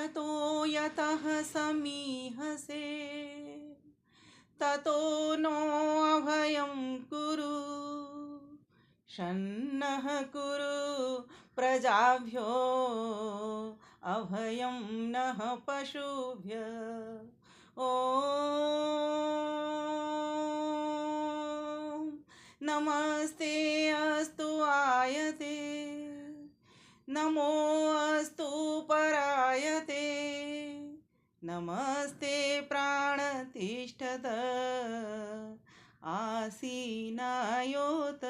यतो यतः समीहसे ततो नो अभयं कुरु शन्नः कुरु प्रजाभ्यो अभयं नः पशुभ्य ॐ नमस्ते अस्तु आयते नमो अस्तु परायते नमस्ते प्राणतिष्ठत आसीनायोत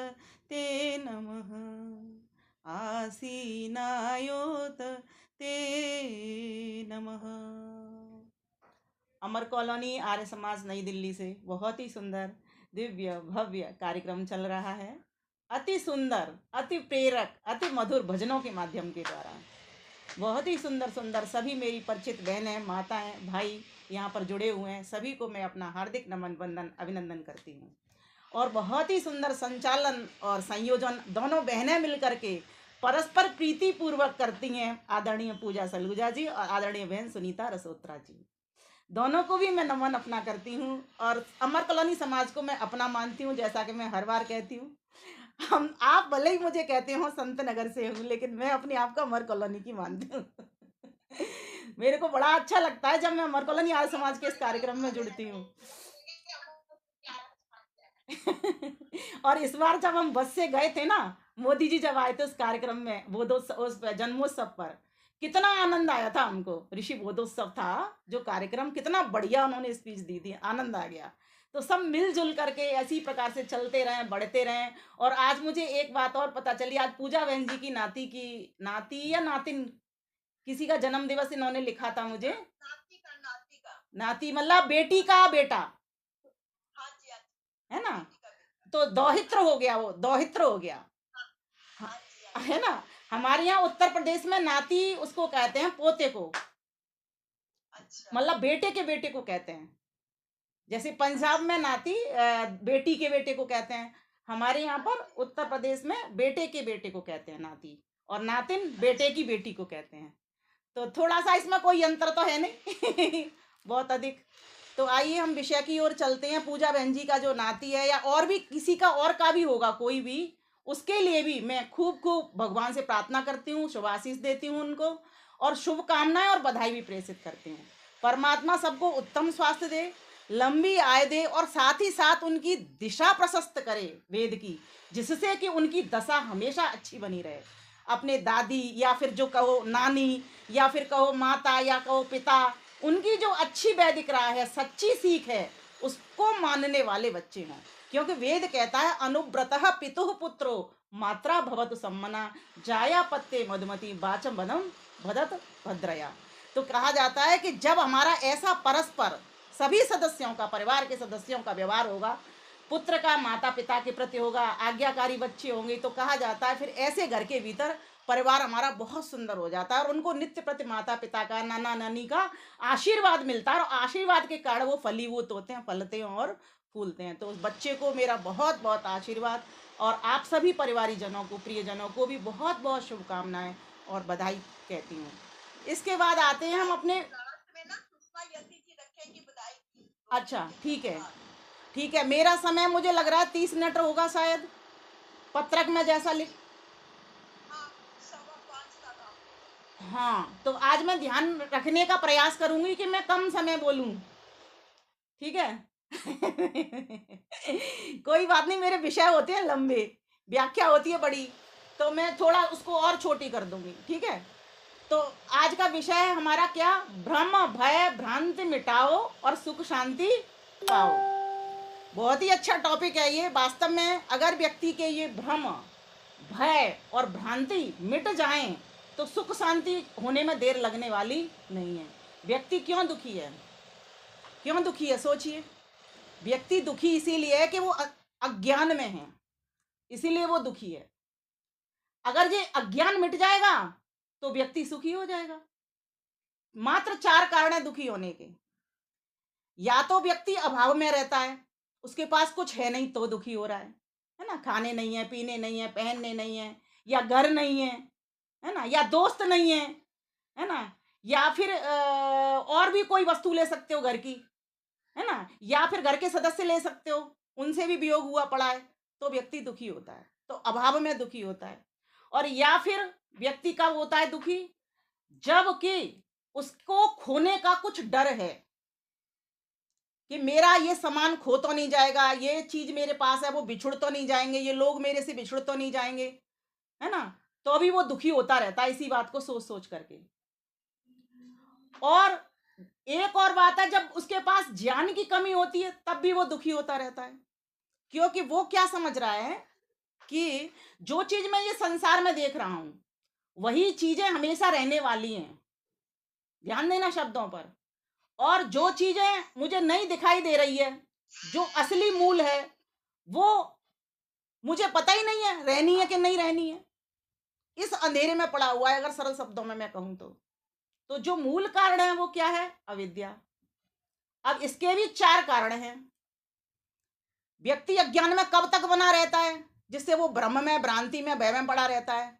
ते नमः आसीनायोत ते नमः। अमर कॉलोनी आर्य समाज नई दिल्ली से बहुत ही सुंदर दिव्य भव्य कार्यक्रम चल रहा है। अति सुंदर, अति प्रेरक, अति मधुर भजनों के माध्यम के द्वारा बहुत ही सुंदर सुंदर सभी मेरी परिचित बहनें, माताएं, भाई यहाँ पर जुड़े हुए हैं। सभी को मैं अपना हार्दिक नमन वंदन अभिनंदन करती हूँ। और बहुत ही सुंदर संचालन और संयोजन दोनों बहनें मिलकर के परस्पर प्रीति पूर्वक करती हैं। आदरणीय पूजा सलूजा जी और आदरणीय बहन सुनीता रसोत्रा जी, दोनों को भी मैं नमन अपना करती हूँ। और अमर कॉलोनी समाज को मैं अपना मानती हूँ। जैसा कि मैं हर बार कहती हूँ, हम आप भले ही मुझे कहते हो संत नगर से हूँ, लेकिन मैं अपने आप को अमर कॉलोनी की मानती हूँ। मेरे को बड़ा अच्छा लगता है जब मैं अमर कॉलोनी आर्य समाज के इस कार्यक्रम में जुड़ती हूँ। और इस बार जब हम बस से गए थे ना, मोदी जी जब आए थे उस कार्यक्रम में, उस जन्मोत्सव पर, कितना आनंद आया था हमको। ऋषि बोधोत्सव था जो कार्यक्रम, कितना बढ़िया उन्होंने स्पीच दी थी, आनंद आ गया। तो सब मिलजुल करके ऐसी प्रकार से चलते रहें, बढ़ते रहें। और आज मुझे एक बात और पता चली, आज पूजा बहन जी की नाती या नातिन, किसी का जन्म दिवस इन्होंने लिखा था मुझे। नाती मतलब बेटी का बेटा है ना, तो दौहित्र हो गया, वो दौहित्र हो गया। है ना, हमारे यहाँ उत्तर प्रदेश में नाती उसको कहते हैं पोते को, मतलब बेटे के बेटे को कहते हैं। जैसे पंजाब में नाती बेटी के बेटे को कहते हैं, हमारे यहाँ पर उत्तर प्रदेश में बेटे के बेटे को कहते हैं नाती, और नातिन बेटे की बेटी को कहते हैं। तो थोड़ा सा इसमें कोई अंतर तो है नहीं बहुत अधिक। तो आइए हम विषय की ओर चलते हैं। पूजा बहन जी का जो नाती है, या और भी किसी का और का भी होगा कोई भी, उसके लिए भी मैं खूब खूब भगवान से प्रार्थना करती हूँ, शुभ आशीष देती हूँ उनको, और शुभकामनाएं और बधाई भी प्रेषित करती हूँ। परमात्मा सबको उत्तम स्वास्थ्य दे, लंबी आय दे, और साथ ही साथ उनकी दिशा प्रशस्त करे वेद की, जिससे कि उनकी दशा हमेशा अच्छी बनी रहे। अपने दादी या फिर जो कहो नानी, या फिर कहो माता, या कहो पिता, उनकी जो अच्छी वैदिक राह है, सच्ची सीख है, उसको मानने वाले बच्चे हों। क्योंकि वेद कहता है अनुव्रतः पितुः पुत्रो मात्रा भवतु सम्मना जाया पत्ते मधुमती वाचम वनम भदत भद्रया। तो कहा जाता है कि जब हमारा ऐसा परस्पर सभी सदस्यों का, परिवार के सदस्यों का व्यवहार होगा, पुत्र का माता पिता के प्रति होगा, आज्ञाकारी बच्चे होंगे, तो कहा जाता है फिर ऐसे घर के भीतर परिवार हमारा बहुत सुंदर हो जाता है, और उनको नित्य प्रति माता पिता का, नाना नानी का आशीर्वाद मिलता है, और आशीर्वाद के कारण वो फलीभूत होते हैं, फलते हैं और फूलते हैं। तो उस बच्चे को मेरा बहुत बहुत आशीर्वाद, और आप सभी परिवारी जनों को, प्रियजनों को भी बहुत बहुत शुभकामनाएं और बधाई कहती हूँ। इसके बाद आते हैं हम अपने, अच्छा ठीक है, ठीक है। मेरा समय मुझे लग रहा है 30 मिनट होगा शायद, पत्रक में जैसा लिख, हाँ। तो आज मैं ध्यान रखने का प्रयास करूंगी कि मैं कम समय बोलूं, ठीक है। कोई बात नहीं, मेरे विषय होते हैं लंबे, व्याख्या होती है बड़ी, तो मैं थोड़ा उसको और छोटी कर दूंगी, ठीक है। तो आज का विषय है हमारा क्या, भ्रम भय भ्रांति मिटाओ और सुख शांति पाओ। बहुत ही अच्छा टॉपिक है ये। वास्तव में अगर व्यक्ति के ये भ्रम, भय और भ्रांति मिट जाएं, तो सुख शांति होने में देर लगने वाली नहीं है। व्यक्ति क्यों दुखी है, क्यों दुखी है, सोचिए। व्यक्ति दुखी इसीलिए है कि वो अज्ञान में है, इसीलिए वो दुखी है। अगर ये अज्ञान मिट जाएगा तो व्यक्ति सुखी हो जाएगा। मात्र 4 कारण है दुखी होने के। या तो व्यक्ति अभाव में रहता है, उसके पास कुछ है नहीं तो दुखी हो रहा है ना, खाने नहीं है, पीने नहीं है, पहनने नहीं है, या घर नहीं है ना, या दोस्त नहीं है ना, या फिर और भी कोई वस्तु ले सकते हो घर की, है ना, या फिर घर के सदस्य ले सकते हो, उनसे भी वियोग हुआ पड़ा है, तो व्यक्ति दुखी होता है, तो अभाव में दुखी होता है। और या फिर व्यक्ति कब होता है दुखी, जबकि उसको खोने का कुछ डर है कि मेरा ये सामान खो तो नहीं जाएगा, ये चीज मेरे पास है वो बिछुड़ तो नहीं जाएंगे, ये लोग मेरे से बिछुड़ तो नहीं जाएंगे, है ना, तो अभी वो दुखी होता रहता है इसी बात को सोच सोच करके। और एक और बात है, जब उसके पास ज्ञान की कमी होती है तब भी वो दुखी होता रहता है, क्योंकि वो क्या समझ रहा है कि जो चीज मैं ये संसार में देख रहा हूं वही चीजें हमेशा रहने वाली हैं, ध्यान देना शब्दों पर। और जो चीजें मुझे नहीं दिखाई दे रही है, जो असली मूल है, वो मुझे पता ही नहीं है रहनी है कि नहीं रहनी है, इस अंधेरे में पड़ा हुआ है, अगर सरल शब्दों में मैं कहूं तो जो मूल कारण है वो क्या है, अविद्या। अब इसके भी चार कारण हैं। व्यक्ति अज्ञान में कब तक बना रहता है, जिससे वो भ्रम में, भ्रांति में, भय में पड़ा रहता है।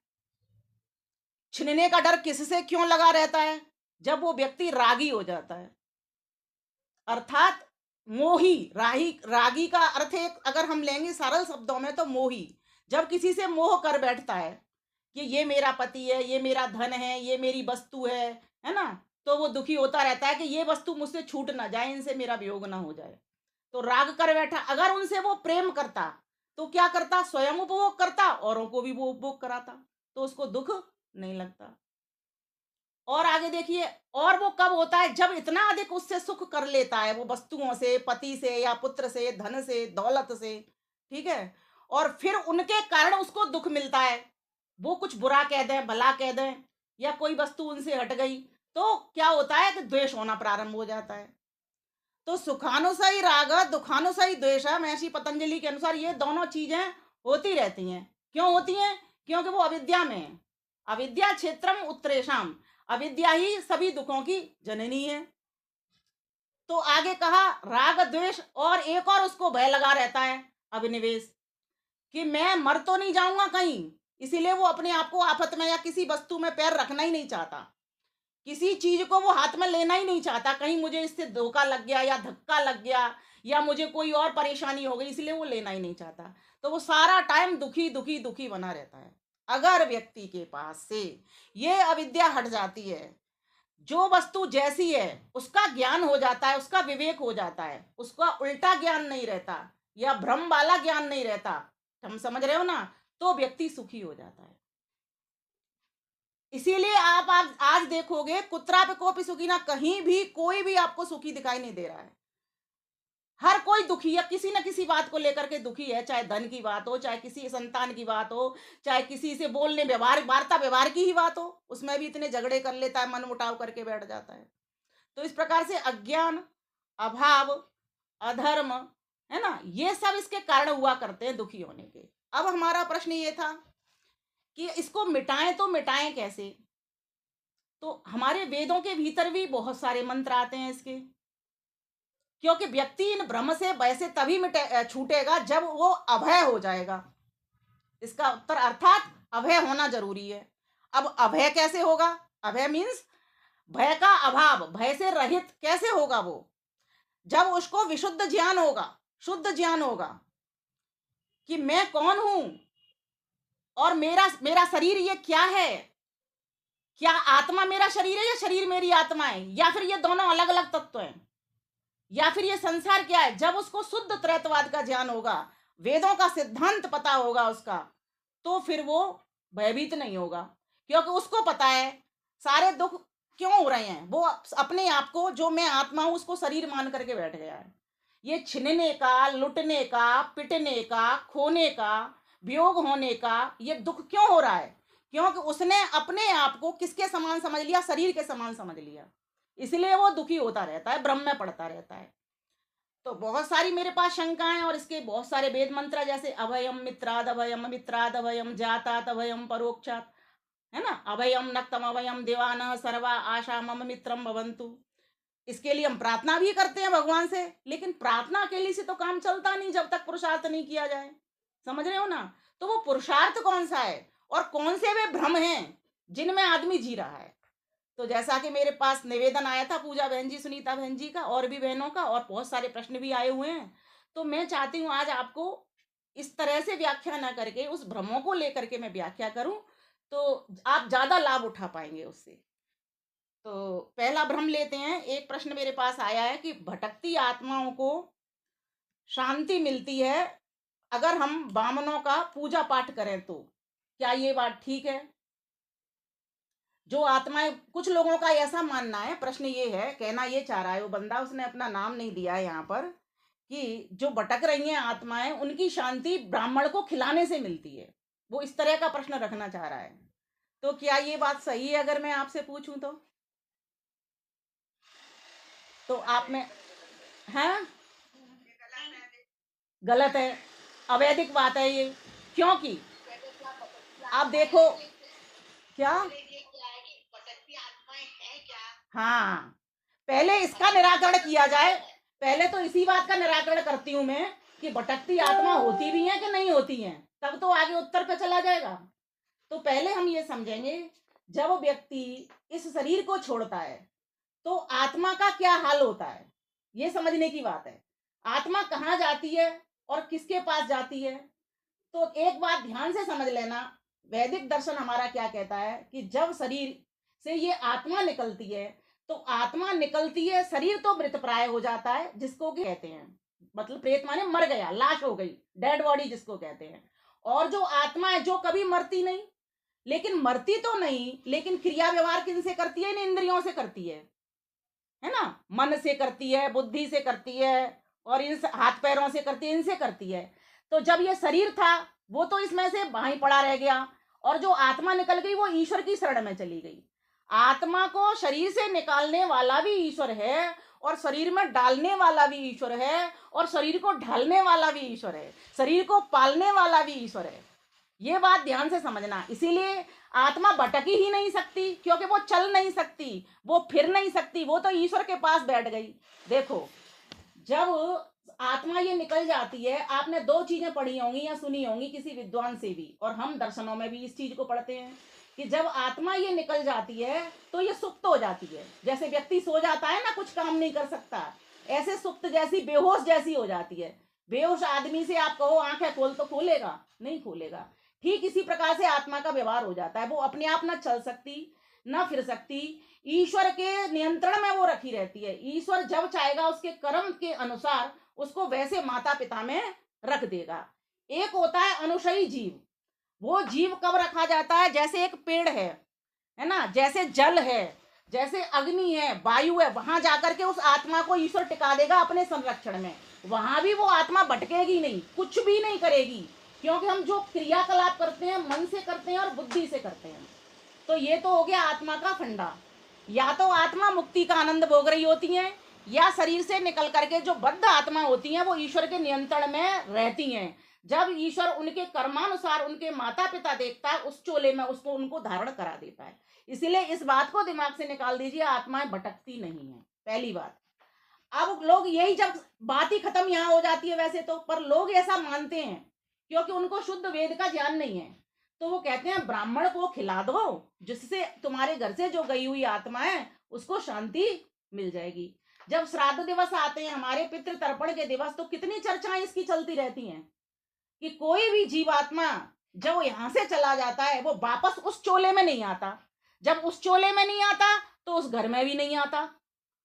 छिनने का डर किससे क्यों लगा रहता है, जब वो व्यक्ति रागी हो जाता है, अर्थात मोही। रागी का अर्थ एक अगर हम लेंगे सरल शब्दों में तो मोही, जब किसी से मोह कर बैठता है कि ये मेरा पति है, ये मेरा धन है, ये मेरी वस्तु है ना, तो वो दुखी होता रहता है कि ये वस्तु मुझसे छूट ना जाए, इनसे मेरा वियोग ना हो जाए, तो राग कर बैठा। अगर उनसे वो प्रेम करता तो क्या करता, स्वयं उपभोग करता, औरों को भी वो उपभोग कराता, तो उसको दुख नहीं लगता। और आगे देखिए, और वो कब होता है, जब इतना अधिक उससे सुख कर लेता है वो वस्तुओं से, पति से या पुत्र से, धन से, दौलत से, ठीक है, और फिर उनके कारण उसको दुख मिलता है, वो कुछ बुरा कह दें, भला कह दें, या कोई वस्तु उनसे हट गई, तो क्या होता है कि द्वेष होना प्रारंभ हो जाता है। तो सुखानुसाई राग, दुखानुसाई द्वेष, महर्षि पतंजलि के अनुसार ये दोनों चीजें होती रहती हैं। क्यों होती हैं, क्योंकि वो अविद्या में है। अविद्या क्षेत्रम उत्तरेशम, अविद्या ही सभी दुखों की जननी है। तो आगे कहा राग द्वेष, और एक और उसको भय लगा रहता है, अभिनिवेश, कि मैं मर तो नहीं जाऊंगा कहीं, इसीलिए वो अपने आप को आफत में या किसी वस्तु में पैर रखना ही नहीं चाहता, किसी चीज को वो हाथ में लेना ही नहीं चाहता, कहीं मुझे इससे धोखा लग गया या धक्का लग गया या मुझे कोई और परेशानी हो गई, इसलिए वो लेना ही नहीं चाहता, तो वो सारा टाइम दुखी दुखी दुखी बना रहता है। अगर व्यक्ति के पास से ये अविद्या हट जाती है, जो वस्तु जैसी है उसका ज्ञान हो जाता है, उसका विवेक हो जाता है, उसका उल्टा ज्ञान नहीं रहता या भ्रम वाला ज्ञान नहीं रहता, हम समझ रहे हो ना, तो व्यक्ति सुखी हो जाता है। इसीलिए आप आज देखोगे कुत्रा पे कोपी सुखी ना, कहीं भी कोई भी आपको सुखी दिखाई नहीं दे रहा है, हर कोई दुखी है, किसी ना किसी बात को लेकर के दुखी है, चाहे धन की बात हो, चाहे किसी संतान की बात हो, चाहे किसी से बोलने व्यवहार वार्ता व्यवहार की ही बात हो, उसमें भी इतने झगड़े कर लेता है, मन मुटाव करके बैठ जाता है। तो इस प्रकार से अज्ञान, अभाव, अधर्म, है ना, ये सब इसके कारण हुआ करते हैं दुखी होने के। अब हमारा प्रश्न ये था कि इसको मिटाएं, तो मिटाएं कैसे। तो हमारे वेदों के भीतर भी बहुत सारे मंत्र आते हैं इसके, क्योंकि व्यक्ति इन भ्रम से भय से तभी छूटेगा जब वो अभय हो जाएगा। इसका उत्तर अर्थात अभय होना जरूरी है। अब अभय कैसे होगा, अभय मीन्स भय का अभाव, भय से रहित कैसे होगा वो, जब उसको विशुद्ध ज्ञान होगा, शुद्ध ज्ञान होगा कि मैं कौन हूं और मेरा मेरा शरीर ये क्या है, क्या आत्मा मेरा शरीर है या शरीर मेरी आत्मा है, या फिर ये दोनों अलग अलग तत्व हैं, या फिर ये संसार क्या है। जब उसको शुद्ध त्रैतवाद का ज्ञान होगा, वेदों का सिद्धांत पता होगा उसका, तो फिर वो भयभीत नहीं होगा, क्योंकि उसको पता है सारे दुख क्यों हो रहे हैं। वो अपने आप को जो मैं आत्मा हूं उसको शरीर मान करके बैठ गया है। ये छीनने का, लुटने का, पिटने का, खोने का, वियोग होने का ये दुख क्यों हो रहा है, क्योंकि उसने अपने आप को किसके समान समझ लिया, शरीर के समान समझ लिया, इसलिए वो दुखी होता रहता है, भ्रम में पड़ता रहता है। तो बहुत सारी मेरे पास शंकाएं और इसके बहुत सारे वेद मंत्र, जैसे अभयम मित्राद अभयम जातात अभयम परोक्षात, है ना, अभयम नक्तम अभयम देवान सर्वा आशा मम मित्रम भवंतु। इसके लिए हम प्रार्थना भी करते हैं भगवान से, लेकिन प्रार्थना के लिए से तो काम चलता नहीं जब तक पुरुषार्थ नहीं किया जाए, समझ रहे हो ना। तो वो पुरुषार्थ कौन सा है और कौन से वे भ्रम हैं जिनमें आदमी जी रहा है। तो जैसा कि मेरे पास निवेदन आया था पूजा बहन जी, सुनीता बहन जी का, और भी बहनों का, और बहुत सारे प्रश्न भी आए हुए हैं, तो मैं चाहती हूँ आज आपको इस तरह से व्याख्या ना करके उस भ्रमों को लेकर के मैं व्याख्या करूं, तो आप ज्यादा लाभ उठा पाएंगे उससे। तो पहला भ्रम लेते हैं। एक प्रश्न मेरे पास आया है कि भटकती आत्माओं को शांति मिलती है अगर हम बामनों का पूजा पाठ करें, तो क्या ये बात ठीक है? जो आत्माएं, कुछ लोगों का ऐसा मानना है, प्रश्न ये है, कहना ये चाह रहा है वो बंदा, उसने अपना नाम नहीं दिया है यहाँ पर, कि जो भटक रही हैं आत्माएं उनकी शांति ब्राह्मण को खिलाने से मिलती है। वो इस तरह का प्रश्न रखना चाह रहा है। तो क्या ये बात सही है अगर मैं आपसे पूछूं तो आप में, हैं? गलत है, अवैधिक बात है ये। क्योंकि आप देखो क्या, हाँ, पहले इसका निराकरण किया जाए। पहले तो इसी बात का निराकरण करती हूं मैं कि भटकती आत्मा होती भी है कि नहीं होती है, तब तो आगे उत्तर पे चला जाएगा। तो पहले हम ये समझेंगे, जब व्यक्ति इस शरीर को छोड़ता है तो आत्मा का क्या हाल होता है, ये समझने की बात है। आत्मा कहाँ जाती है और किसके पास जाती है? तो एक बात ध्यान से समझ लेना, वैदिक दर्शन हमारा क्या कहता है कि जब शरीर से ये आत्मा निकलती है, तो आत्मा निकलती है, शरीर तो मृत प्राय हो जाता है, जिसको कहते हैं, मतलब प्रेत माने मर गया, लाश हो गई, डेड बॉडी जिसको कहते हैं। और जो आत्मा है जो कभी मरती नहीं, लेकिन मरती तो नहीं, लेकिन क्रिया व्यवहार किन से करती है? इन इंद्रियों से करती है ना, मन से करती है, बुद्धि से करती है, और इन हाथ पैरों से करती है, इनसे करती है। तो जब ये शरीर था वो तो इसमें से वहीं पड़ा रह गया, और जो आत्मा निकल गई वो ईश्वर की शरण में चली गई। आत्मा को शरीर से निकालने वाला भी ईश्वर है, और शरीर में डालने वाला भी ईश्वर है, और शरीर को ढालने वाला भी ईश्वर है, शरीर को पालने वाला भी ईश्वर है। ये बात ध्यान से समझना। इसीलिए आत्मा भटक ही नहीं सकती, क्योंकि वो चल नहीं सकती, वो फिर नहीं सकती, वो तो ईश्वर के पास बैठ गई। देखो, जब आत्मा ये निकल जाती है, आपने दो चीजें पढ़ी होंगी या सुनी होंगी किसी विद्वान से भी, और हम दर्शनों में भी इस चीज को पढ़ते हैं कि जब आत्मा ये निकल जाती है तो ये सुप्त हो जाती है। जैसे व्यक्ति सो जाता है ना, कुछ काम नहीं कर सकता, ऐसे सुप्त जैसी, बेहोश जैसी हो जाती है। बेहोश आदमी से आप कहो आंखें खोल, तो खोलेगा? नहीं खोलेगा। ठीक इसी प्रकार से आत्मा का व्यवहार हो जाता है, वो अपने आप ना चल सकती, ना फिर सकती, ईश्वर के नियंत्रण में वो रखी रहती है। ईश्वर जब चाहेगा उसके कर्म के अनुसार उसको वैसे माता पिता में रख देगा। एक होता है अनुशयी जीव, वो जीव कब रखा जाता है? जैसे एक पेड़ है ना, जैसे जल है, जैसे अग्नि है, वायु है, वहां जाकर के उस आत्मा को ईश्वर टिका देगा अपने संरक्षण में। वहां भी वो आत्मा भटकेगी नहीं, कुछ भी नहीं करेगी, क्योंकि हम जो क्रियाकलाप करते हैं मन से करते हैं और बुद्धि से करते हैं। तो ये तो हो गया आत्मा का फंडा। या तो आत्मा मुक्ति का आनंद भोग रही होती है, या शरीर से निकल करके जो बद्ध आत्मा होती हैं वो ईश्वर के नियंत्रण में रहती हैं। जब ईश्वर उनके कर्मानुसार उनके माता पिता देखता है, उस चोले में उसको उनको धारण करा देता है। इसलिए इस बात को दिमाग से निकाल दीजिए, आत्माएं भटकती नहीं है, पहली बात। अब लोग यही, जब बात ही खत्म यहाँ हो जाती है वैसे तो, पर लोग ऐसा मानते हैं क्योंकि उनको शुद्ध वेद का ज्ञान नहीं है। तो वो कहते हैं ब्राह्मण को खिला दो, जिससे तुम्हारे घर से जो गई हुई आत्मा है उसको शांति मिल जाएगी। जब श्राद्ध दिवस आते हैं, हमारे पितृ तर्पण के दिवस, तो कितनी चर्चाएं इसकी चलती रहती हैं कि कोई भी जीवात्मा जब यहाँ से चला जाता है वो वापस उस चोले में नहीं आता। जब उस चोले में नहीं आता तो उस घर में भी नहीं आता।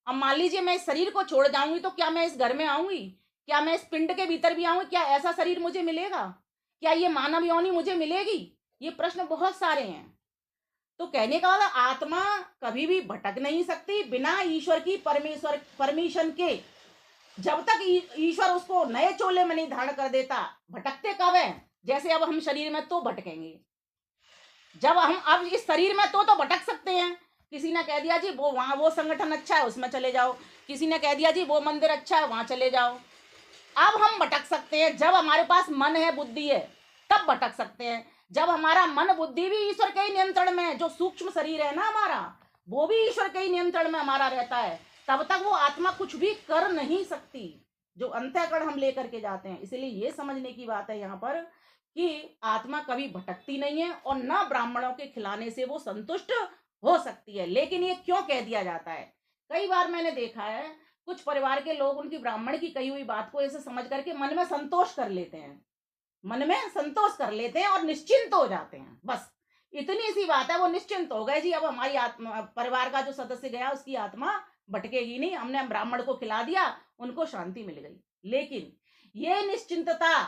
अब मान लीजिए मैं इस शरीर को छोड़ जाऊंगी, तो क्या मैं इस घर में आऊंगी? क्या मैं इस पिंड के भीतर भी आऊंगी? क्या ऐसा शरीर मुझे मिलेगा? क्या ये मानव योनि मुझे मिलेगी? ये प्रश्न बहुत सारे हैं। तो कहने का मतलब आत्मा कभी भी भटक नहीं सकती बिना ईश्वर की परमिशन के। जब तक ईश्वर उसको नए चोले में नहीं धारण कर देता, भटकते कब है? जैसे अब हम शरीर में तो भटकेंगे, जब हम अब इस शरीर में तो भटक सकते हैं। किसी ने कह दिया जी वो वहां वो संगठन अच्छा है उसमें चले जाओ, किसी ने कह दिया जी वो मंदिर अच्छा है वहां चले जाओ। अब हम भटक सकते हैं जब हमारे पास मन है, बुद्धि है, तब भटक सकते हैं। जब हमारा मन बुद्धि भी ईश्वर के ही नियंत्रण में है, जो सूक्ष्म शरीर है ना हमारा, वो भी ईश्वर के ही नियंत्रण में हमारा रहता है, तब तक वो आत्मा कुछ भी कर नहीं सकती, जो अंतःकरण हम लेकर के जाते हैं। इसलिए ये समझने की बात है यहाँ पर कि आत्मा कभी भटकती नहीं है, और न ब्राह्मणों के खिलाने से वो संतुष्ट हो सकती है, लेकिन ये क्यों कह दिया जाता है? कई बार मैंने देखा है कुछ परिवार के लोग उनकी ब्राह्मण की कही हुई बात को ऐसे समझ करके मन में संतोष कर लेते हैं, मन में संतोष कर लेते हैं और निश्चिंत हो जाते हैं। बस इतनी सी बात है, वो निश्चिंत हो गए जी, अब हमारी आत्मा, परिवार का जो सदस्य गया उसकी आत्मा भटकेगी नहीं, हमने ब्राह्मण को खिला दिया, उनको शांति मिल गई। लेकिन ये निश्चिंतता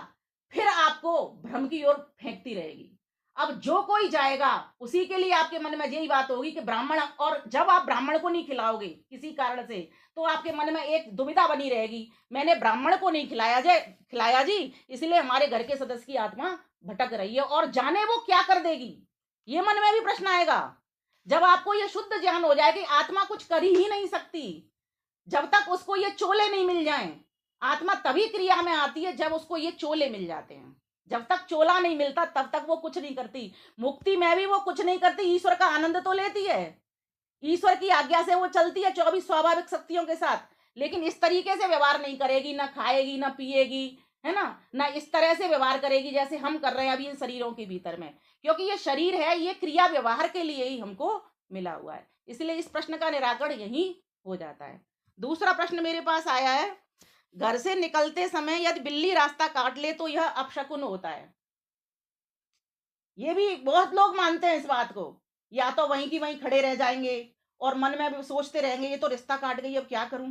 फिर आपको भ्रम की ओर फेंकती रहेगी। अब जो कोई जाएगा उसी के लिए आपके मन में यही बात होगी कि ब्राह्मण, और जब आप ब्राह्मण को नहीं खिलाओगे किसी कारण से, तो आपके मन में एक दुविधा बनी रहेगी, मैंने ब्राह्मण को नहीं खिलाया जी, इसलिए हमारे घर के सदस्य की आत्मा भटक रही है, और जाने वो क्या कर देगी, ये मन में भी प्रश्न आएगा। जब आपको ये शुद्ध ज्ञान हो जाए कि आत्मा कुछ कर ही नहीं सकती, जब तक उसको ये चोले नहीं मिल जाएं, आत्मा तभी क्रिया में आती है जब उसको ये चोले मिल जाते हैं। जब तक चोला नहीं मिलता तब तक वो कुछ नहीं करती। मुक्ति में भी वो कुछ नहीं करती, ईश्वर का आनंद तो लेती है, ईश्वर की आज्ञा से वो चलती है 24 स्वाभाविक शक्तियों के साथ, लेकिन इस तरीके से व्यवहार नहीं करेगी, ना खाएगी ना पिएगी, है ना इस तरह से व्यवहार करेगी जैसे हम कर रहे हैं अभी इन शरीरों के भीतर में, क्योंकि ये शरीर है, ये क्रिया व्यवहार के लिए ही हमको मिला हुआ है। इसलिए इस प्रश्न का निराकरण यही हो जाता है। दूसरा प्रश्न मेरे पास आया है, घर से निकलते समय यदि बिल्ली रास्ता काट ले तो यह अपशकुन होता है। ये भी बहुत लोग मानते हैं इस बात को, या तो वहीं की वहीं खड़े रह जाएंगे और मन में भी सोचते रहेंगे ये तो रास्ता काट गई, अब क्या करूं,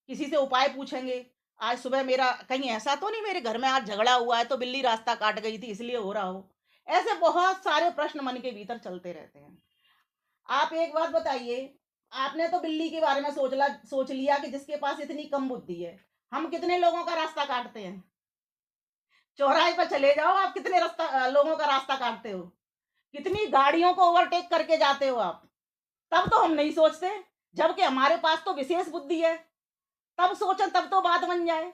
किसी से उपाय पूछेंगे, आज सुबह मेरा कहीं ऐसा तो नहीं मेरे घर में आज झगड़ा हुआ है तो बिल्ली रास्ता काट गई थी इसलिए हो रहा हो। ऐसे बहुत सारे प्रश्न मन के भीतर चलते रहते हैं। आप एक बात बताइए, आपने तो बिल्ली के बारे में सोच लिया कि जिसके पास इतनी कम बुद्धि है, हम कितने लोगों का रास्ता काटते हैं? चौराहे पर चले जाओ आप, कितने लोगों का रास्ता काटते हो, कितनी गाड़ियों को ओवरटेक करके जाते हो आप, तब तो हम नहीं सोचते, जबकि हमारे पास तो विशेष बुद्धि है, तब सोचें तब तो बात बन जाए।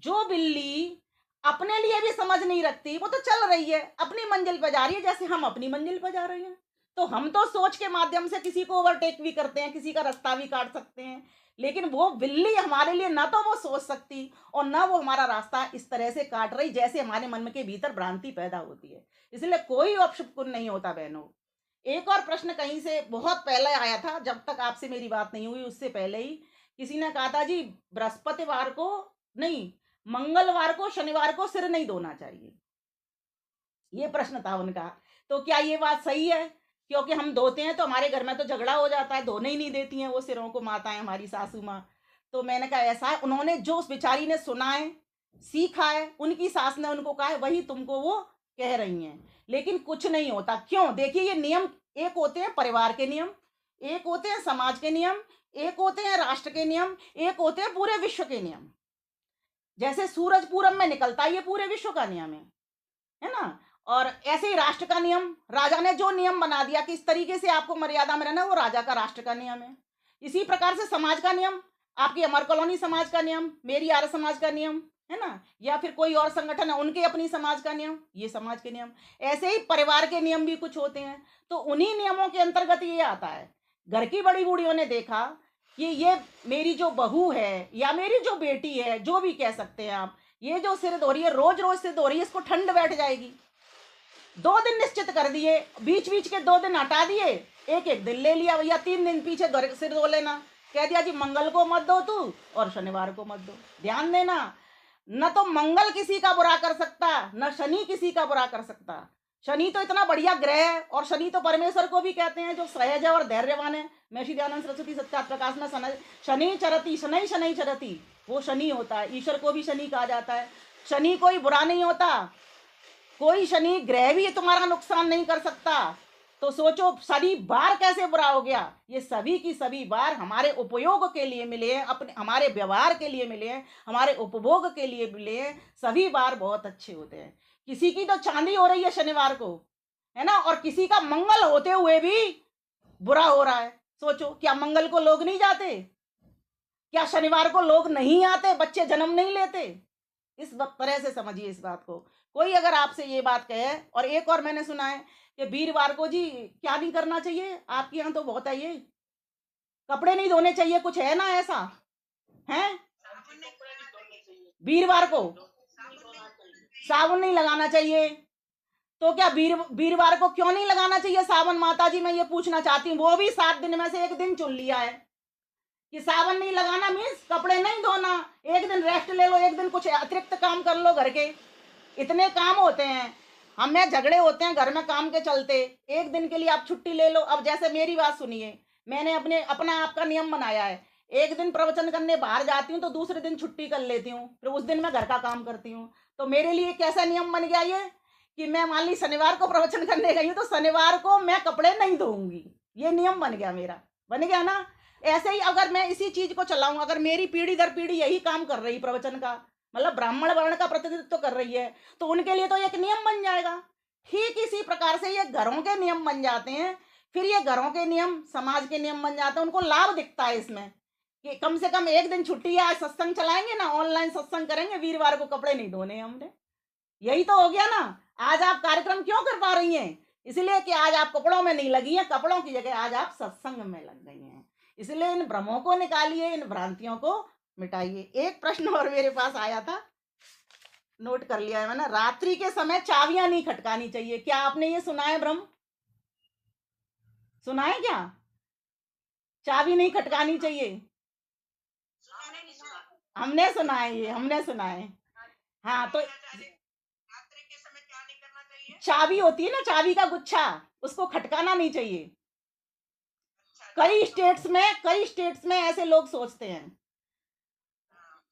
जो बिल्ली अपने लिए भी समझ नहीं रखती, वो तो चल रही है अपनी मंजिल पर जा रही है जैसे हम अपनी मंजिल पर जा रहे हैं, तो हम तो सोच के माध्यम से किसी को ओवरटेक भी करते हैं, किसी का रास्ता भी काट सकते हैं, लेकिन वो बिल्ली हमारे लिए ना तो वो सोच सकती और ना वो हमारा रास्ता इस तरह से काट रही जैसे हमारे मन के भीतर भ्रांति पैदा होती है। इसलिए कोई अपशकुन नहीं होता बहनों। एक और प्रश्न कहीं से बहुत पहले आया था, जब तक आपसे मेरी बात नहीं हुई उससे पहले ही किसी ने कहा था जी बृहस्पतिवार को नहीं, मंगलवार को शनिवार को सिर नहीं धोना चाहिए, ये प्रश्न था उनका। तो क्या ये बात सही है? क्योंकि हम धोते हैं तो हमारे घर में तो झगड़ा हो जाता है, धोने ही नहीं देती हैं वो सिरों को माताएं, हमारी सासू माँ। तो मैंने कहा ऐसा है, उन्होंने जो उस बेचारी ने सुना है, सीखा है, उनकी सास ने उनको कहा है, वही तुमको वो कह रही हैं, लेकिन कुछ नहीं होता। क्यों? देखिए ये नियम, एक होते हैं परिवार के नियम, एक होते हैं समाज के नियम, एक होते हैं राष्ट्र के नियम, एक होते हैं पूरे विश्व के नियम। जैसे सूरज पूरब में निकलता है, ये पूरे विश्व का नियम है ना। और ऐसे ही राष्ट्र का नियम, राजा ने जो नियम बना दिया कि इस तरीके से आपको मर्यादा में रहना, वो राजा का राष्ट्र का नियम है। इसी प्रकार से समाज का नियम, आपकी अमर कॉलोनी समाज का नियम, मेरी आर्य समाज का नियम, है ना, या फिर कोई और संगठन है उनके अपनी समाज का नियम, ये समाज के नियम। ऐसे ही परिवार के नियम भी कुछ होते हैं, तो उन्हीं नियमों के अंतर्गत ये आता है। घर की बड़ी बूढ़ियों ने देखा कि ये मेरी जो बहू है या मेरी जो बेटी है, जो भी कह सकते हैं आप, ये जो सिर धो रही है, रोज रोज सिर धो रही है, इसको ठंड बैठ जाएगी। 2 दिन निश्चित कर दिए, बीच बीच के 2 दिन हटा दिए, एक एक दिन ले लिया, या 3 दिन पीछे सिर धो लेना, कह दिया जी मंगल को मत दो तू और शनिवार को मत दो। ध्यान देना, न तो मंगल किसी का बुरा कर सकता, न शनि किसी का बुरा कर सकता। शनि तो इतना बढ़िया ग्रह है, और शनि तो परमेश्वर को भी कहते हैं जो सहज है और धैर्यवान है। महर्षि दयानंद सरस्वती सत्यार्थ प्रकाश में शनि चरती शनि शनि चरती, वो शनि होता है, ईश्वर को भी शनि कहा जाता है। शनि कोई बुरा नहीं होता, कोई शनि ग्रह भी तुम्हारा नुकसान नहीं कर सकता। तो सोचो सभी बार कैसे बुरा हो गया, ये सभी की सभी बार हमारे उपयोग के लिए मिले हैं, अपने हमारे व्यवहार के लिए मिले हैं, हमारे उपभोग के लिए मिले हैं। सभी बार बहुत अच्छे होते हैं। किसी की तो चांदी हो रही है शनिवार को, है ना, और किसी का मंगल होते हुए भी बुरा हो रहा है। सोचो, क्या मंगल को लोग नहीं जाते? क्या शनिवार को लोग नहीं आते? बच्चे जन्म नहीं लेते? इस तरह से समझिए इस बात को। कोई अगर आपसे ये बात कहे, और एक और मैंने सुना है कि वीरवार को जी क्या नहीं करना चाहिए, आपके यहाँ तो बहुत है ये, कपड़े नहीं धोने चाहिए, कुछ है ना ऐसा है? वीरवार को साबुन नहीं लगाना चाहिए। तो क्या वीरवार को क्यों नहीं लगाना चाहिए सावन? माता जी मैं ये पूछना चाहती हूँ। वो भी 7 दिन में से एक दिन चुन लिया है कि सावन नहीं लगाना, मीन्स कपड़े नहीं धोना, एक दिन रेस्ट ले लो, एक दिन कुछ अतिरिक्त काम कर लो घर के। इतने काम होते हैं, हमें झगड़े होते हैं घर में काम के चलते, एक दिन के लिए आप छुट्टी ले लो। अब जैसे मेरी बात सुनिए, मैंने अपना आपका नियम बनाया है, एक दिन प्रवचन करने बाहर जाती हूँ तो दूसरे दिन छुट्टी कर लेती हूँ, फिर उस दिन मैं घर का काम करती हूँ। तो मेरे लिए कैसा नियम बन गया ये कि मैं मान ली शनिवार को प्रवचन करने गई हूँ तो शनिवार को मैं कपड़े नहीं धोऊंगी, ये नियम बन गया मेरा। बन गया ना? ऐसे ही अगर मैं इसी चीज को चलाऊं, अगर मेरी पीढ़ी दर पीढ़ी यही काम कर रही प्रवचन का, मतलब ब्राह्मण वर्ण का प्रतिनिधित्व कर रही है, तो उनके लिए तो एक नियम बन जाएगा। ठीक इसी प्रकार से ये घरों के नियम बन जाते हैं, फिर ये घरों के नियम समाज के नियम बन जाते हैं। उनको लाभ दिखता है इसमें कि कम से कम एक दिन छुट्टी है, आज सत्संग चलाएंगे ना, ऑनलाइन सत्संग करेंगे, वीरवार को कपड़े नहीं धोने हमने। यही तो हो गया ना। आज आप कार्यक्रम क्यों कर पा रही हैं? इसलिए कि आज आप कपड़ों में नहीं लगी हैं, कपड़ों की जगह आज आप सत्संग में लग गई हैं। इसलिए इन भ्रमों को निकालिए, इन भ्रांतियों को मिटाइए। एक प्रश्न और मेरे पास आया था, नोट कर लिया है मैंने। रात्रि के समय चाबियां नहीं खटकानी चाहिए, क्या आपने ये सुना है भ्रम? सुना है क्या? चाबी नहीं खटकानी चाहिए? हमने सुना है, ये हमने सुना है। हाँ, तो चाबी होती है ना, चाबी का गुच्छा, उसको खटकाना नहीं चाहिए। कई स्टेट्स में ऐसे लोग सोचते हैं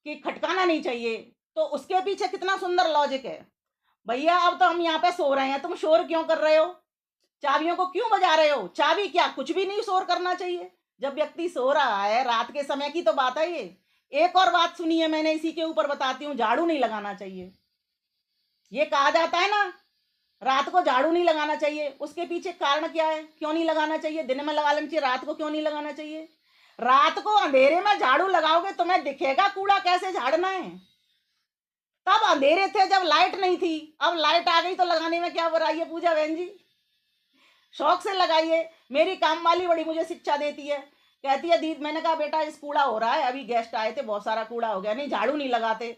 कि खटकाना नहीं चाहिए। तो उसके पीछे कितना सुंदर लॉजिक है। भैया अब तो हम यहाँ पे सो रहे हैं, तुम शोर क्यों कर रहे हो? चाबियों को क्यों बजा रहे हो? चाबी क्या, कुछ भी नहीं शोर करना चाहिए जब व्यक्ति सो रहा है। रात के समय की तो बात है ये। एक और बात सुनिए, मैंने इसी के ऊपर बताती हूँ, झाड़ू नहीं लगाना चाहिए। ये कहा जाता है ना रात को झाड़ू नहीं लगाना चाहिए, उसके पीछे कारण क्या है? क्यों नहीं लगाना चाहिए? दिन में लगा लेना चाहिए, रात को क्यों नहीं लगाना चाहिए? रात को अंधेरे में झाड़ू लगाओगे तुम्हें दिखेगा कूड़ा कैसे झाड़ना है? तब अंधेरे थे जब लाइट नहीं थी, अब लाइट आ गई तो लगाने में क्या बुराई है? पूजा बहन जी, शौक से लगाइए। मेरी काम वाली बड़ी मुझे शिक्षा देती है, कहती है दीदी, मैंने कहा बेटा इस कूड़ा हो रहा है, अभी गेस्ट आए थे बहुत सारा कूड़ा हो गया, नहीं झाड़ू नहीं लगाते।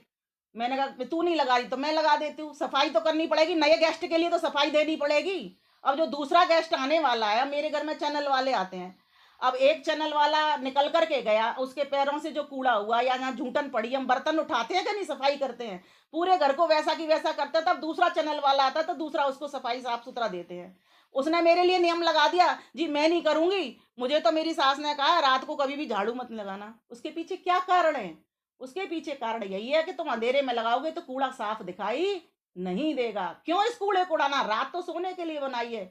मैंने कहा तू नहीं लगा रही तो मैं लगा देती हूँ, सफाई तो करनी पड़ेगी, नए गेस्ट के लिए तो सफाई देनी पड़ेगी। अब जो दूसरा गेस्ट आने वाला है, मेरे घर में चैनल वाले आते हैं, अब एक चैनल वाला निकल करके गया, उसके पैरों से जो कूड़ा हुआ या जहाँ झूठन पड़ी, हम बर्तन उठाते हैं कि नहीं, सफाई करते हैं, पूरे घर को वैसा की वैसा करते हैं, तब दूसरा चैनल वाला आता है तो दूसरा उसको सफाई साफ सुथरा देते हैं। उसने मेरे लिए नियम लगा दिया, जी मैं नहीं करूंगी, मुझे तो मेरी सास ने कहा रात को कभी भी झाड़ू मत लगाना। उसके पीछे क्या कारण है? उसके पीछे कारण यही है कि तुम अंधेरे में लगाओगे तो कूड़ा साफ दिखाई नहीं देगा। क्यों इस कूड़े को उड़ाना? रात तो सोने के लिए बनाई है,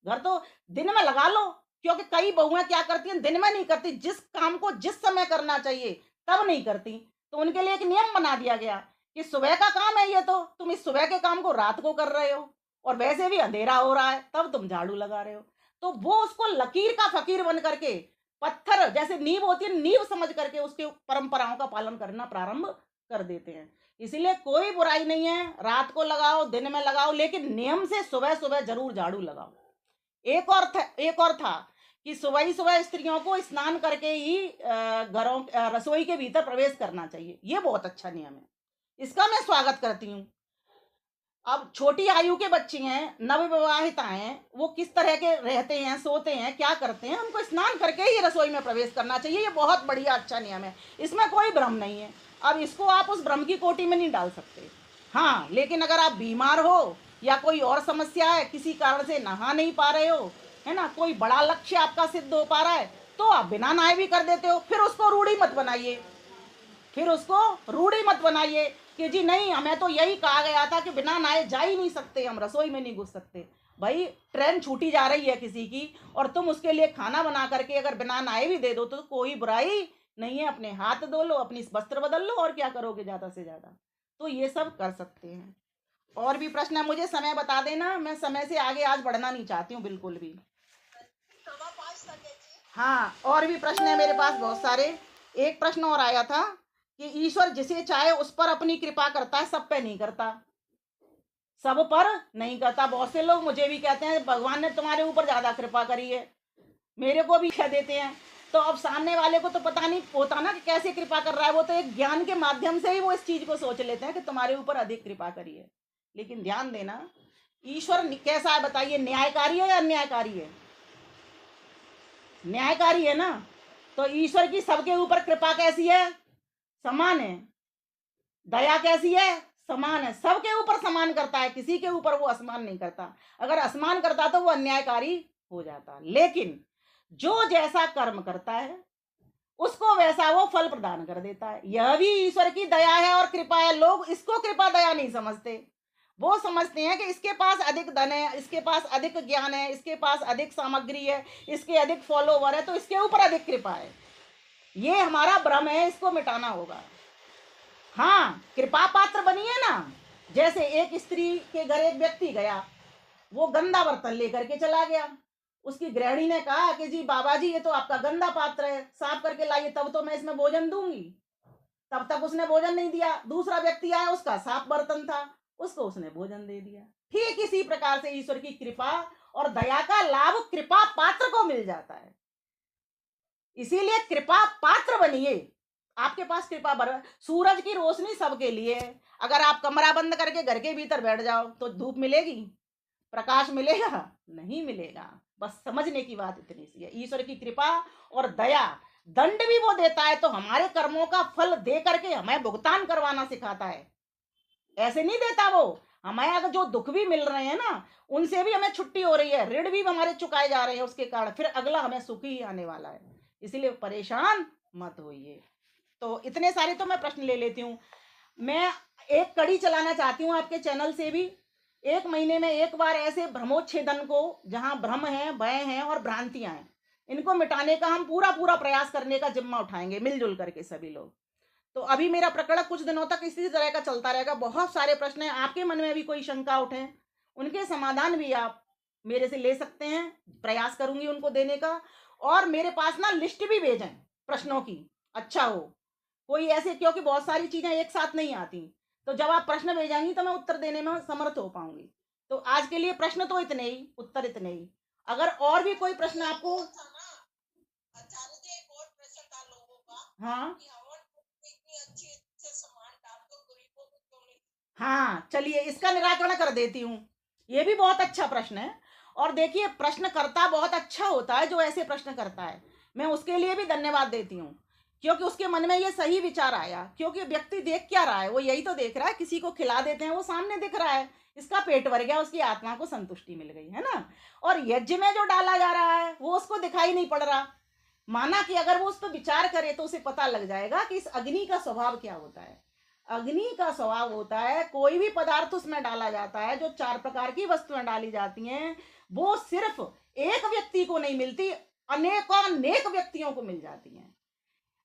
घर तो दिन में लगा लो। क्योंकि कई बहुएं क्या करती हैं, दिन में नहीं करती, जिस काम को जिस समय करना चाहिए तब नहीं करती। तो उनके लिए एक नियम बना दिया गया कि सुबह का काम है ये, तो तुम इस सुबह के काम को रात को कर रहे हो, और वैसे भी अंधेरा हो रहा है तब तुम झाड़ू लगा रहे हो। तो वो उसको लकीर का फकीर बन करके, पत्थर जैसे नींव होती है, नींव समझ करके उसके परंपराओं का पालन करना प्रारंभ कर देते हैं। इसीलिए कोई बुराई नहीं है, रात को लगाओ, दिन में लगाओ, लेकिन नियम से सुबह सुबह जरूर झाड़ू लगाओ। एक और था कि सुबह ही सुबह स्त्रियों को स्नान करके ही घरों रसोई के भीतर प्रवेश करना चाहिए। ये बहुत अच्छा नियम है, इसका मैं स्वागत करती हूँ। अब छोटी आयु के बच्चे हैं, नवविवाहिता हैं, वो किस तरह के रहते हैं, सोते हैं, क्या करते हैं, उनको स्नान करके ही रसोई में प्रवेश करना चाहिए। ये बहुत बढ़िया अच्छा नियम है, इसमें कोई भ्रम नहीं है। अब इसको आप उस भ्रम की कोटि में नहीं डाल सकते। हाँ, लेकिन अगर आप बीमार हो या कोई और समस्या है, किसी कारण से नहा नहीं पा रहे हो, है ना, कोई बड़ा लक्ष्य आपका सिद्ध हो पा रहा है, तो आप बिना नहाए भी कर देते हो। फिर उसको रूढ़ी मत बनाइए, फिर उसको रूढ़ी मत बनाइए कि जी नहीं, हमें तो यही कहा गया था कि बिना नहाए जा ही नहीं सकते, हम रसोई में नहीं घुस सकते। भाई ट्रेन छूटी जा रही है किसी की, और तुम उसके लिए खाना बना करके अगर बिना नहाए भी दे दो तो कोई बुराई नहीं है। अपने हाथ धो लो, अपनी वस्त्र बदल लो, और क्या करोगे ज़्यादा से ज़्यादा, तो ये सब कर सकते हैं। और भी प्रश्न है, मुझे समय बता देना, मैं समय से आगे आज बढ़ना नहीं चाहती हूँ बिल्कुल भी। हाँ, और भी प्रश्न है मेरे पास बहुत सारे। एक प्रश्न और आया था कि ईश्वर जिसे चाहे उस पर अपनी कृपा करता है, सब पे नहीं करता, सब पर नहीं करता। बहुत से लोग मुझे भी कहते हैं भगवान ने तुम्हारे ऊपर ज्यादा कृपा करी है, मेरे को भी कह देते हैं। तो अब सामने वाले को तो पता नहीं होता ना कि कैसे कृपा कर रहा है, वो तो एक ज्ञान के माध्यम से ही वो इस चीज को सोच लेते हैं कि तुम्हारे ऊपर अधिक कृपा करी है। लेकिन ध्यान देना ईश्वर कैसा है बताइए, न्यायकारी है या अन्यायकारी है? न्यायकारी है ना। तो ईश्वर की सबके ऊपर कृपा कैसी है? समान है। दया कैसी है? समान है। सबके ऊपर समान करता है, किसी के ऊपर वो असमान नहीं करता। अगर असमान करता तो वो अन्यायकारी हो जाता। लेकिन जो जैसा कर्म करता है उसको वैसा वो फल प्रदान कर देता है। यह भी ईश्वर की दया है और कृपा है। लोग इसको कृपा दया नहीं समझते। वो समझते हैं कि इसके पास अधिक धन है, इसके पास अधिक ज्ञान है, इसके पास अधिक सामग्री है, इसके अधिक फॉलोवर है, तो इसके ऊपर अधिक कृपा है। ये हमारा भ्रम है, इसको मिटाना होगा। हाँ, कृपा पात्र बनिए ना। जैसे एक स्त्री के घर एक व्यक्ति गया, वो गंदा बर्तन लेकर के चला गया। उसकी गृहिणी ने कहा कि जी बाबा जी, ये तो आपका गंदा पात्र है, साफ करके लाइए तब तो मैं इसमें भोजन दूंगी। तब तक उसने भोजन नहीं दिया। दूसरा व्यक्ति आया, उसका साफ बर्तन था, उसको उसने भोजन दे दिया। ठीक इसी प्रकार से ईश्वर की कृपा और दया का लाभ कृपा पात्र को मिल जाता है। इसीलिए कृपा पात्र बनिए। आपके पास कृपा सूरज की रोशनी सबके लिए है। अगर आप कमरा बंद करके घर के भीतर बैठ जाओ तो धूप मिलेगी? प्रकाश मिलेगा? नहीं मिलेगा। बस समझने की बात इतनी सी है। ईश्वर की कृपा और दया, दंड भी वो देता है तो हमारे कर्मों का फल दे करके हमें भुगतान करवाना सिखाता है। ऐसे नहीं देता वो। हमें अगर जो दुख भी मिल रहे हैं ना, उनसे भी हमें छुट्टी हो रही है, ऋण भी हमारे चुकाए जा रहे हैं, उसके कारण फिर अगला हमें सुख ही आने वाला है। इसीलिए परेशान मत होइए। तो इतने सारे तो मैं प्रश्न ले लेती हूँ। मैं एक कड़ी चलाना चाहती हूँ आपके चैनल से भी। 1 महीने में एक बार ऐसे भ्रमोच्छेदन को, जहाँ भ्रम है, भय है और भ्रांतियां हैं, इनको मिटाने का हम पूरा पूरा प्रयास करने का जिम्मा उठाएंगे मिलजुल करके सभी लोग। तो अभी मेरा प्रकरण कुछ दिनों तक इसी तरह का चलता रहेगा। बहुत सारे प्रश्न हैं, आपके मन में भी कोई शंका उठे, उनके समाधान भी आप मेरे से ले सकते हैं। प्रयास करूंगी उनको देने का। और मेरे पास ना लिस्ट भी भेजें प्रश्नों की, अच्छा हो कोई ऐसे, क्योंकि बहुत सारी चीजें एक साथ नहीं आती। तो जब आप प्रश्न भेजेंगी तो मैं उत्तर देने में समर्थ हो पाऊंगी। तो आज के लिए प्रश्न तो इतने ही, उत्तर इतने ही। अगर और भी कोई प्रश्न आपको, हाँ हाँ, चलिए इसका निराकरण कर देती हूँ। ये भी बहुत अच्छा प्रश्न है। और देखिए, प्रश्नकर्ता बहुत अच्छा होता है जो ऐसे प्रश्न करता है। मैं उसके लिए भी धन्यवाद देती हूँ, क्योंकि उसके मन में ये सही विचार आया। क्योंकि व्यक्ति देख क्या रहा है? वो यही तो देख रहा है, किसी को खिला देते हैं, वो सामने दिख रहा है, इसका पेट भर गया, उसकी आत्मा को संतुष्टि मिल गई, है ना। और यज्ञ में जो डाला जा रहा है वो उसको दिखाई नहीं पड़ रहा। माना कि अगर वो उस पर विचार करे तो उसे पता लग जाएगा कि इस अग्नि का स्वभाव क्या होता है। अग्नि का स्वभाव होता है, कोई भी पदार्थ उसमें डाला जाता है, जो 4 प्रकार की वस्तुएं डाली जाती हैं, वो सिर्फ एक व्यक्ति को नहीं मिलती, अनेक व्यक्तियों को मिल जाती हैं।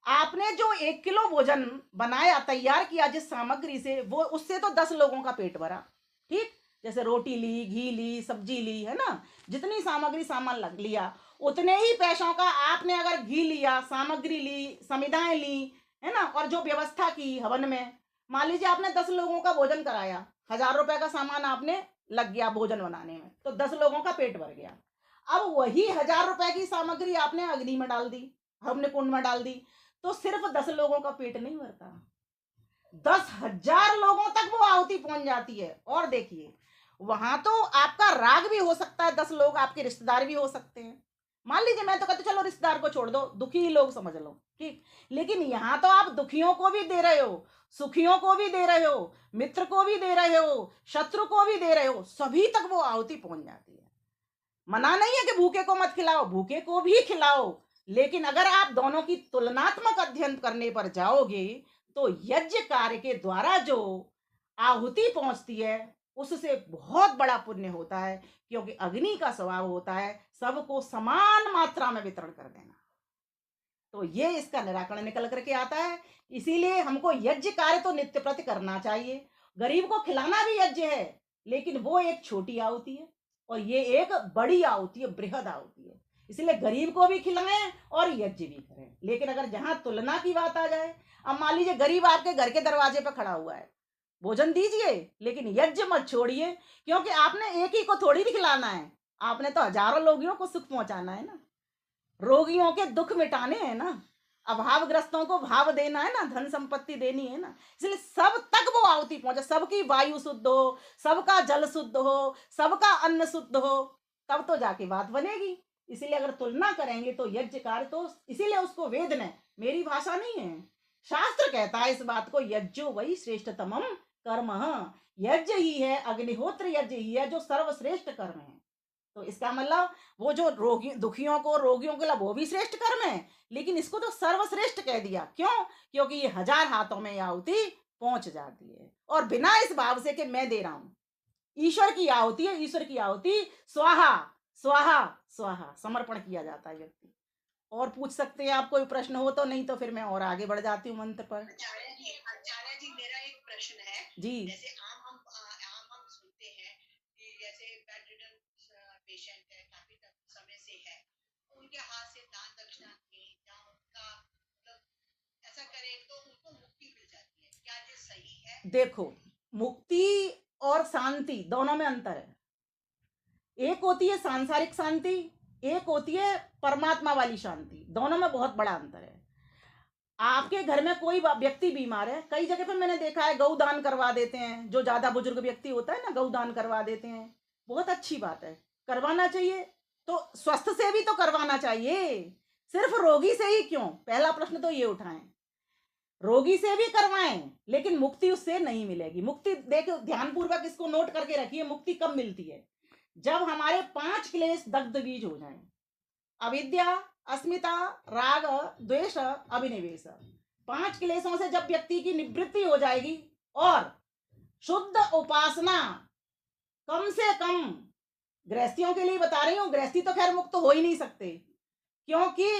आपने जो 1 किलो भोजन बनाया, तैयार किया जिस सामग्री से, वो उससे तो 10 लोगों का पेट भरा। ठीक, जैसे रोटी ली, घी ली, सब्जी ली, है ना, जितनी सामग्री सामान लग लिया, उतने ही पैसों का आपने अगर घी लिया, सामग्री ली, समिधाएं ली, है ना, और जो व्यवस्था की हवन में, मान लीजिए आपने 10 लोगों का भोजन कराया, 1000 रुपए का सामान आपने लग गया भोजन बनाने में, तो 10 लोगों का पेट भर गया। अब वही 1000 रुपए की सामग्री आपने अग्नि में डाल दी, हमने कुंड में डाल दी, तो सिर्फ 10 लोगों का पेट नहीं भरता, 10,000 लोगों तक वो आहुति पहुंच जाती है। और देखिए, वहां तो आपका राग भी हो सकता है, 10 लोग आपके रिश्तेदार भी हो सकते हैं। मान लीजिए, मैं तो कहती चलो रिश्तेदार को छोड़ दो, दुखी ही लोग समझ लो, ठीक। लेकिन यहाँ तो आप दुखियों को भी दे रहे हो, सुखियों को भी दे रहे हो, मित्र को भी दे रहे हो, शत्रु को भी दे रहे हो, सभी तक वो आहुति पहुंच जाती है। मना नहीं है कि भूखे को मत खिलाओ, भूखे को भी खिलाओ। लेकिन अगर आप दोनों की तुलनात्मक अध्ययन करने पर जाओगे तो यज्ञ कार्य के द्वारा जो आहुति पहुंचती है उससे बहुत बड़ा पुण्य होता है, क्योंकि अग्नि का स्वभाव होता है सबको समान मात्रा में वितरण कर देना। तो ये इसका निराकरण निकल करके आता है। इसीलिए हमको यज्ञ कार्य तो नित्य प्रति करना चाहिए। गरीब को खिलाना भी यज्ञ है, लेकिन वो एक छोटी आहुति है और ये एक बड़ी आहुति है, बृहद आहुति है। इसलिए गरीब को भी खिलाएं और यज्ञ भी करें। लेकिन अगर जहां तुलना की बात आ जाए, अब मान लीजिए गरीब आपके घर के दरवाजे पर खड़ा हुआ है, भोजन दीजिए लेकिन यज्ञ मत छोड़िए, क्योंकि आपने एक ही को थोड़ी भी खिलाना है, आपने तो हजारों लोगों को सुख पहुंचाना है ना, रोगियों के दुख मिटाने हैं ना। अभावग्रस्तों को भाव देना है ना, धन संपत्ति देनी है ना, इसलिए सब तक वो आहुति पहुंचे, सबकी वायु शुद्ध हो, सबका जल शुद्ध हो, सबका अन्न शुद्ध हो, तब तो जाके बात बनेगी। इसीलिए अगर तुलना करेंगे तो यज्ञ कार्य तो, इसीलिए उसको वेद ने, मेरी भाषा नहीं है, शास्त्र कहता है इस बात को, यज्ञो वही श्रेष्ठतमम कर्म, यज्ञ ही है, अग्निहोत्र यज्ञ ही है जो सर्वश्रेष्ठ कर्म है। तो इसका मतलब वो जो रोगी दुखियों को, रोगियों के लिए वो भी श्रेष्ठ कर्म है, लेकिन इसको तो सर्वश्रेष्ठ कह दिया। क्यों? क्योंकि ये 1000 हाथों में आहुति पहुंच जाती है, और बिना इस भाव से कि मैं दे रहा हूं, ईश्वर की आहुति है, ईश्वर की आहुति स्वाहा स्वाहा स्वाहा समर्पण किया जाता है व्यक्ति। और पूछ सकते हैं आप कोई प्रश्न हो तो, नहीं तो फिर मैं और आगे बढ़ जाती हूँ मंत्र पर। आचार्य जी मेरा एक प्रश्न है जी। जैसे आम हम सुनते हैं कि जैसे बेडरिडन पेशेंट है, काफी समय से है, उनके हाथ से दान दक्षिणा के या उनका मतलब ऐसा करे तो उनको मुक्ति मिल जाती है, क्या ये सही है? देखो, मुक्ति और शांति दोनों में अंतर है। एक होती है सांसारिक शांति, एक होती है परमात्मा वाली शांति, दोनों में बहुत बड़ा अंतर है। आपके घर में कोई व्यक्ति बीमार है, कई जगह पे मैंने देखा है गौ दान करवा देते हैं, जो ज्यादा बुजुर्ग व्यक्ति होता है ना, गौ दान करवा देते हैं, बहुत अच्छी बात है, करवाना चाहिए। तो स्वस्थ से भी तो करवाना चाहिए, सिर्फ रोगी से ही क्यों? पहला प्रश्न तो ये उठाएं, रोगी से भी करवाएं, लेकिन मुक्ति उससे नहीं मिलेगी। मुक्ति देखो, ध्यानपूर्वक इसको नोट करके रखिए, मुक्ति कब मिलती है? जब हमारे 5 क्लेश दग्ध बीज हो जाएं, अविद्या, अस्मिता, राग, द्वेष, अभिनिवेश, 5 क्लेशों से जब व्यक्ति की निवृत्ति हो जाएगी, और शुद्ध उपासना, कम से कम गृहस्थियों के लिए बता रही हूं, गृहस्थी तो खैर मुक्त हो ही नहीं सकते, क्योंकि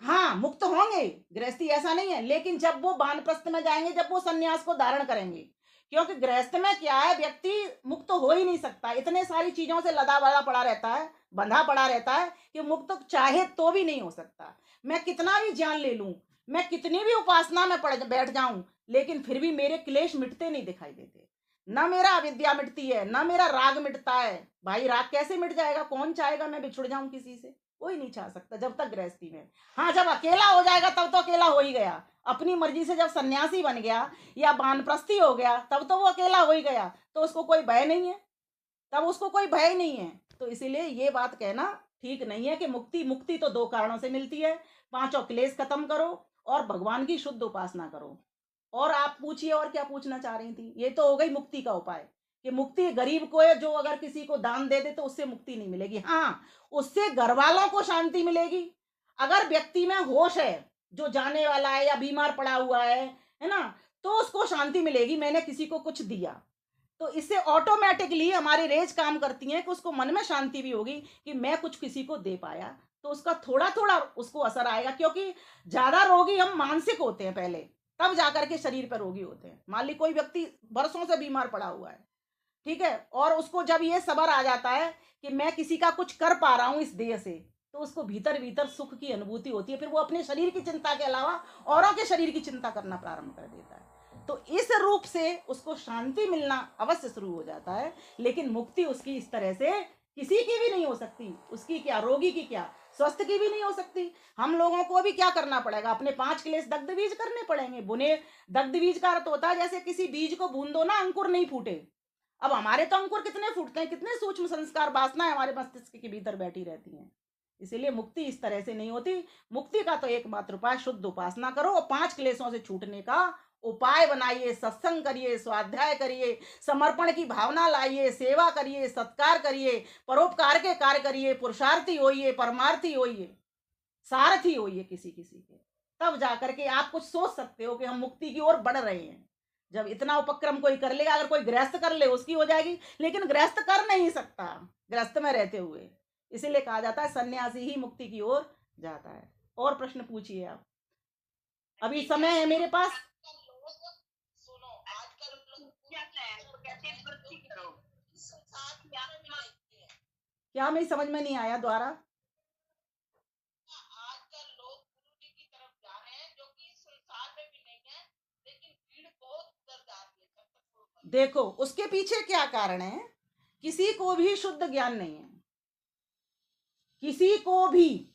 हाँ मुक्त होंगे गृहस्थी, ऐसा नहीं है, लेकिन जब वो वानप्रस्थ में जाएंगे, जब वो सन्यास को धारण करेंगे, क्योंकि गृहस्थ में क्या है, व्यक्ति मुक्त हो ही नहीं सकता, इतने सारी चीजों से लदा बड़ा पड़ा रहता है, बंधा पड़ा रहता है, कि मुक्त चाहे तो भी नहीं हो सकता। मैं कितना भी ज्ञान ले लूं, मैं कितनी भी उपासना में बैठ जाऊं, लेकिन फिर भी मेरे क्लेश मिटते नहीं दिखाई देते, न मेरा अविद्या मिटती है, न मेरा राग मिटता है। भाई राग कैसे मिट जाएगा? कौन चाहेगा मैं बिछुड़ जाऊं किसी से? कोई नहीं चाह सकता जब तक गृहस्थी में। हाँ, जब अकेला हो जाएगा तब तो अकेला हो ही गया, अपनी मर्जी से जब सन्यासी बन गया या वानप्रस्थी हो गया, तब तो वो अकेला हो ही गया, तो उसको कोई भय नहीं है, तब उसको कोई भय नहीं है। तो इसीलिए ये बात कहना ठीक नहीं है कि मुक्ति, मुक्ति तो 2 कारणों से मिलती है, 5 क्लेश खत्म करो और भगवान की शुद्ध उपासना करो। और आप पूछिए, और क्या पूछना चाह रही थी? ये तो हो गई मुक्ति का उपाय, कि मुक्ति गरीब को है, जो अगर किसी को दान दे दे तो उससे मुक्ति नहीं मिलेगी, हाँ उससे घर वालों को शांति मिलेगी। अगर व्यक्ति में होश है, जो जाने वाला है या बीमार पड़ा हुआ है ना, तो उसको शांति मिलेगी, मैंने किसी को कुछ दिया, तो इससे ऑटोमेटिकली हमारी रेज काम करती है कि उसको मन में शांति भी होगी कि मैं कुछ किसी को दे पाया, तो उसका थोड़ा थोड़ा उसको असर आएगा। क्योंकि ज्यादा रोगी हम मानसिक होते हैं पहले, तब जाकर के शरीर पर रोगी होते हैं। मान ली कोई व्यक्ति बरसों से बीमार पड़ा हुआ है, ठीक है, और उसको जब ये सबर आ जाता है कि मैं किसी का कुछ कर पा रहा हूं इस देह से, तो उसको भीतर भीतर सुख की अनुभूति होती है, फिर वो अपने शरीर की चिंता के अलावा औरों के शरीर की चिंता करना प्रारंभ कर देता है। तो इस रूप से उसको शांति मिलना अवश्य शुरू हो जाता है, लेकिन मुक्ति उसकी इस तरह से किसी की भी नहीं हो सकती, उसकी क्या, रोगी की क्या, स्वस्थ की भी नहीं हो सकती। हम लोगों को भी क्या करना पड़ेगा, अपने 5 क्लेश दग्ध बीज करने पड़ेंगे, बुने। दग्ध बीज का अर्थ होता है जैसे किसी बीज को बूंद दो ना, अंकुर नहीं फूटे। अब हमारे तो अंकुर कितने फूटते हैं, कितने सूक्ष्म संस्कार वासनाएं हमारे मस्तिष्क के भीतर बैठी रहती हैं। इसीलिए मुक्ति इस तरह से नहीं होती। मुक्ति का तो एकमात्र उपाय शुद्ध उपासना करो, और 5 क्लेशों से छूटने का उपाय बनाइए, सत्संग करिए, स्वाध्याय करिए, समर्पण की भावना लाइए, सेवा करिए, सत्कार करिए, परोपकार के कार्य करिए, पुरुषार्थी होइए, परमार्थी होइए, सारथी होइए किसी किसी के, तब जाकर के आप कुछ सोच सकते हो कि हम मुक्ति की ओर बढ़ रहे हैं। जब इतना उपक्रम कोई कर लेगा, अगर कोई गृहस्थ कर ले उसकी हो जाएगी, लेकिन गृहस्थ कर नहीं सकता गृहस्थ में रहते हुए, इसीलिए कहा जाता है सन्यासी ही मुक्ति की ओर जाता है। और प्रश्न पूछिए आप, अभी समय है मेरे पास। सुनो, आजकल लोग तो कहते हैं भक्ति करो, क्या मेरी समझ में नहीं आया? द्वारा। आजकल लोग गुरु जी की तरफ जा रहे हैं, जो कि संसार में भी नहीं है, लेकिन भीड़ बहुत उधर जा रही है। देखो उसके पीछे क्या कारण है, किसी को भी शुद्ध ज्ञान नहीं है, किसी को भी।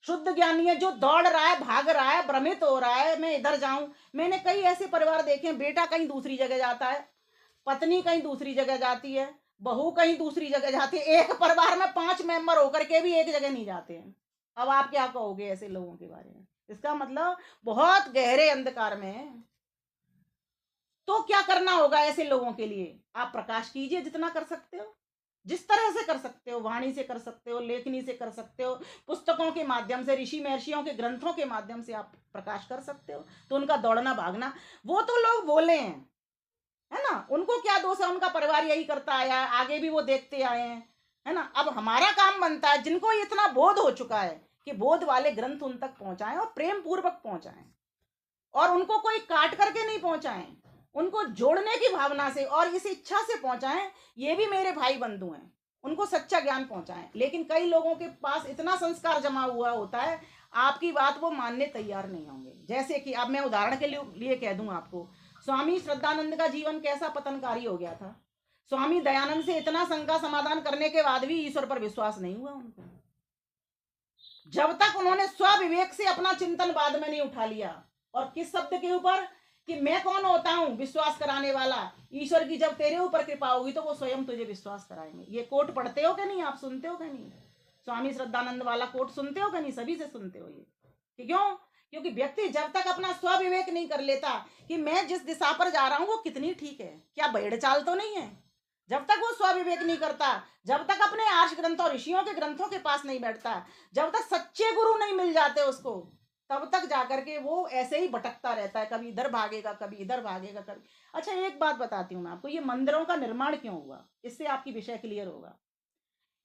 शुद्ध ज्ञानी है, जो दौड़ रहा है, भाग रहा है, भ्रमित हो रहा है, मैं इधर जाऊं। मैंने कई ऐसे परिवार देखे हैं, बेटा कहीं दूसरी जगह जाता है, पत्नी कहीं दूसरी जगह जाती है, बहू कहीं दूसरी जगह जाती है, एक परिवार में 5 मेंबर होकर के भी एक जगह नहीं जाते हैं। अब आप क्या कहोगे ऐसे लोगों के बारे में? इसका मतलब बहुत गहरे अंधकार में है। तो क्या करना होगा ऐसे लोगों के लिए? आप प्रकाश कीजिए जितना कर सकते हो, जिस तरह से कर सकते हो, वाणी से कर सकते हो, लेखनी से कर सकते हो, पुस्तकों के माध्यम से, ऋषि महर्षियों के ग्रंथों के माध्यम से आप प्रकाश कर सकते हो। तो उनका दौड़ना भागना, वो तो लोग बोले हैं, है ना, उनको क्या दोष है, उनका परिवार यही करता आया, आगे भी वो देखते आए हैं, है ना। अब हमारा काम बनता है, जिनको इतना बोध हो चुका है कि बोध वाले ग्रंथ उन तक पहुंचाएं और प्रेम पूर्वक पहुंचाएं, और उनको कोई काट करके नहीं पहुंचाएं, उनको जोड़ने की भावना से और इस इच्छा से पहुंचाएं, ये भी मेरे भाई बंधु हैं, उनको सच्चा ज्ञान पहुंचाएं। लेकिन कई लोगों के पास इतना संस्कार जमा हुआ होता है, आपकी बात वो मानने तैयार नहीं होंगे। जैसे कि अब मैं उदाहरण के लिए कह दूं आपको, स्वामी श्रद्धानंद का जीवन कैसा पतनकारी हो गया था। स्वामी दयानंद से इतना शंका समाधान करने के बाद भी ईश्वर पर विश्वास नहीं हुआ उनको, जब तक उन्होंने स्वविवेक से अपना चिंतन बाद में नहीं उठा लिया। और किस शब्द के ऊपर? कि मैं कौन होता हूं विश्वास कराने वाला, ईश्वर की जब तेरे ऊपर कृपा होगी तो वो स्वयं तुझे विश्वास कराएंगे। ये कोट पढ़ते हो कि नहीं, आप सुनते हो कि नहीं? स्वामी श्रद्धानंद वाला कोट सुनते हो कि नहीं? सभी से सुनते हो ये कि क्यों? क्योंकि व्यक्ति जब तक अपना स्वविवेक नहीं कर लेता कि मैं जिस दिशा पर जा रहा हूं वो कितनी ठीक है, क्या भेड़ चाल तो नहीं है, जब तक वो स्वविवेक नहीं करता, जब तक अपने आर्ष ग्रंथों ऋषियों के ग्रंथों के पास नहीं बैठता, जब तक सच्चे गुरु नहीं मिल जाते उसको, तब तक जाकर के वो ऐसे ही भटकता रहता है, कभी इधर भागेगा, कभी इधर भागेगा, कभी। अच्छा, एक बात बताती हूँ मैं आपको, ये मंदिरों का निर्माण क्यों हुआ, इससे आपकी विषय क्लियर होगा।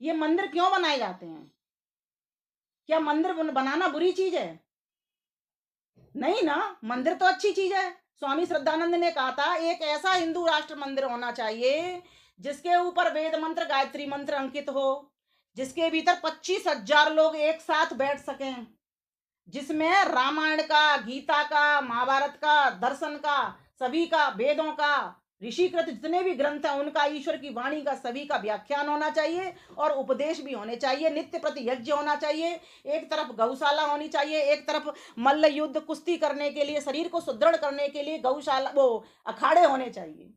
ये मंदिर क्यों बनाए जाते हैं? क्या मंदिर बनाना बुरी चीज है? नहीं ना, मंदिर तो अच्छी चीज है। स्वामी श्रद्धानंद ने कहा था एक ऐसा हिंदू राष्ट्र मंदिर होना चाहिए जिसके ऊपर वेद मंत्र, गायत्री मंत्र अंकित हो, जिसके भीतर 25,000 लोग एक साथ बैठ सकें, जिसमें रामायण का, गीता का, महाभारत का, दर्शन का, सभी का, वेदों का, ऋषिकृत जितने भी ग्रंथ हैं उनका, ईश्वर की वाणी का, सभी का व्याख्यान होना चाहिए और उपदेश भी होने चाहिए, नित्य प्रति यज्ञ होना चाहिए, एक तरफ गौशाला होनी चाहिए, एक तरफ मल्ल युद्ध कुश्ती करने के लिए, शरीर को सुदृढ़ करने के लिए गौशाला, वो अखाड़े होने चाहिए।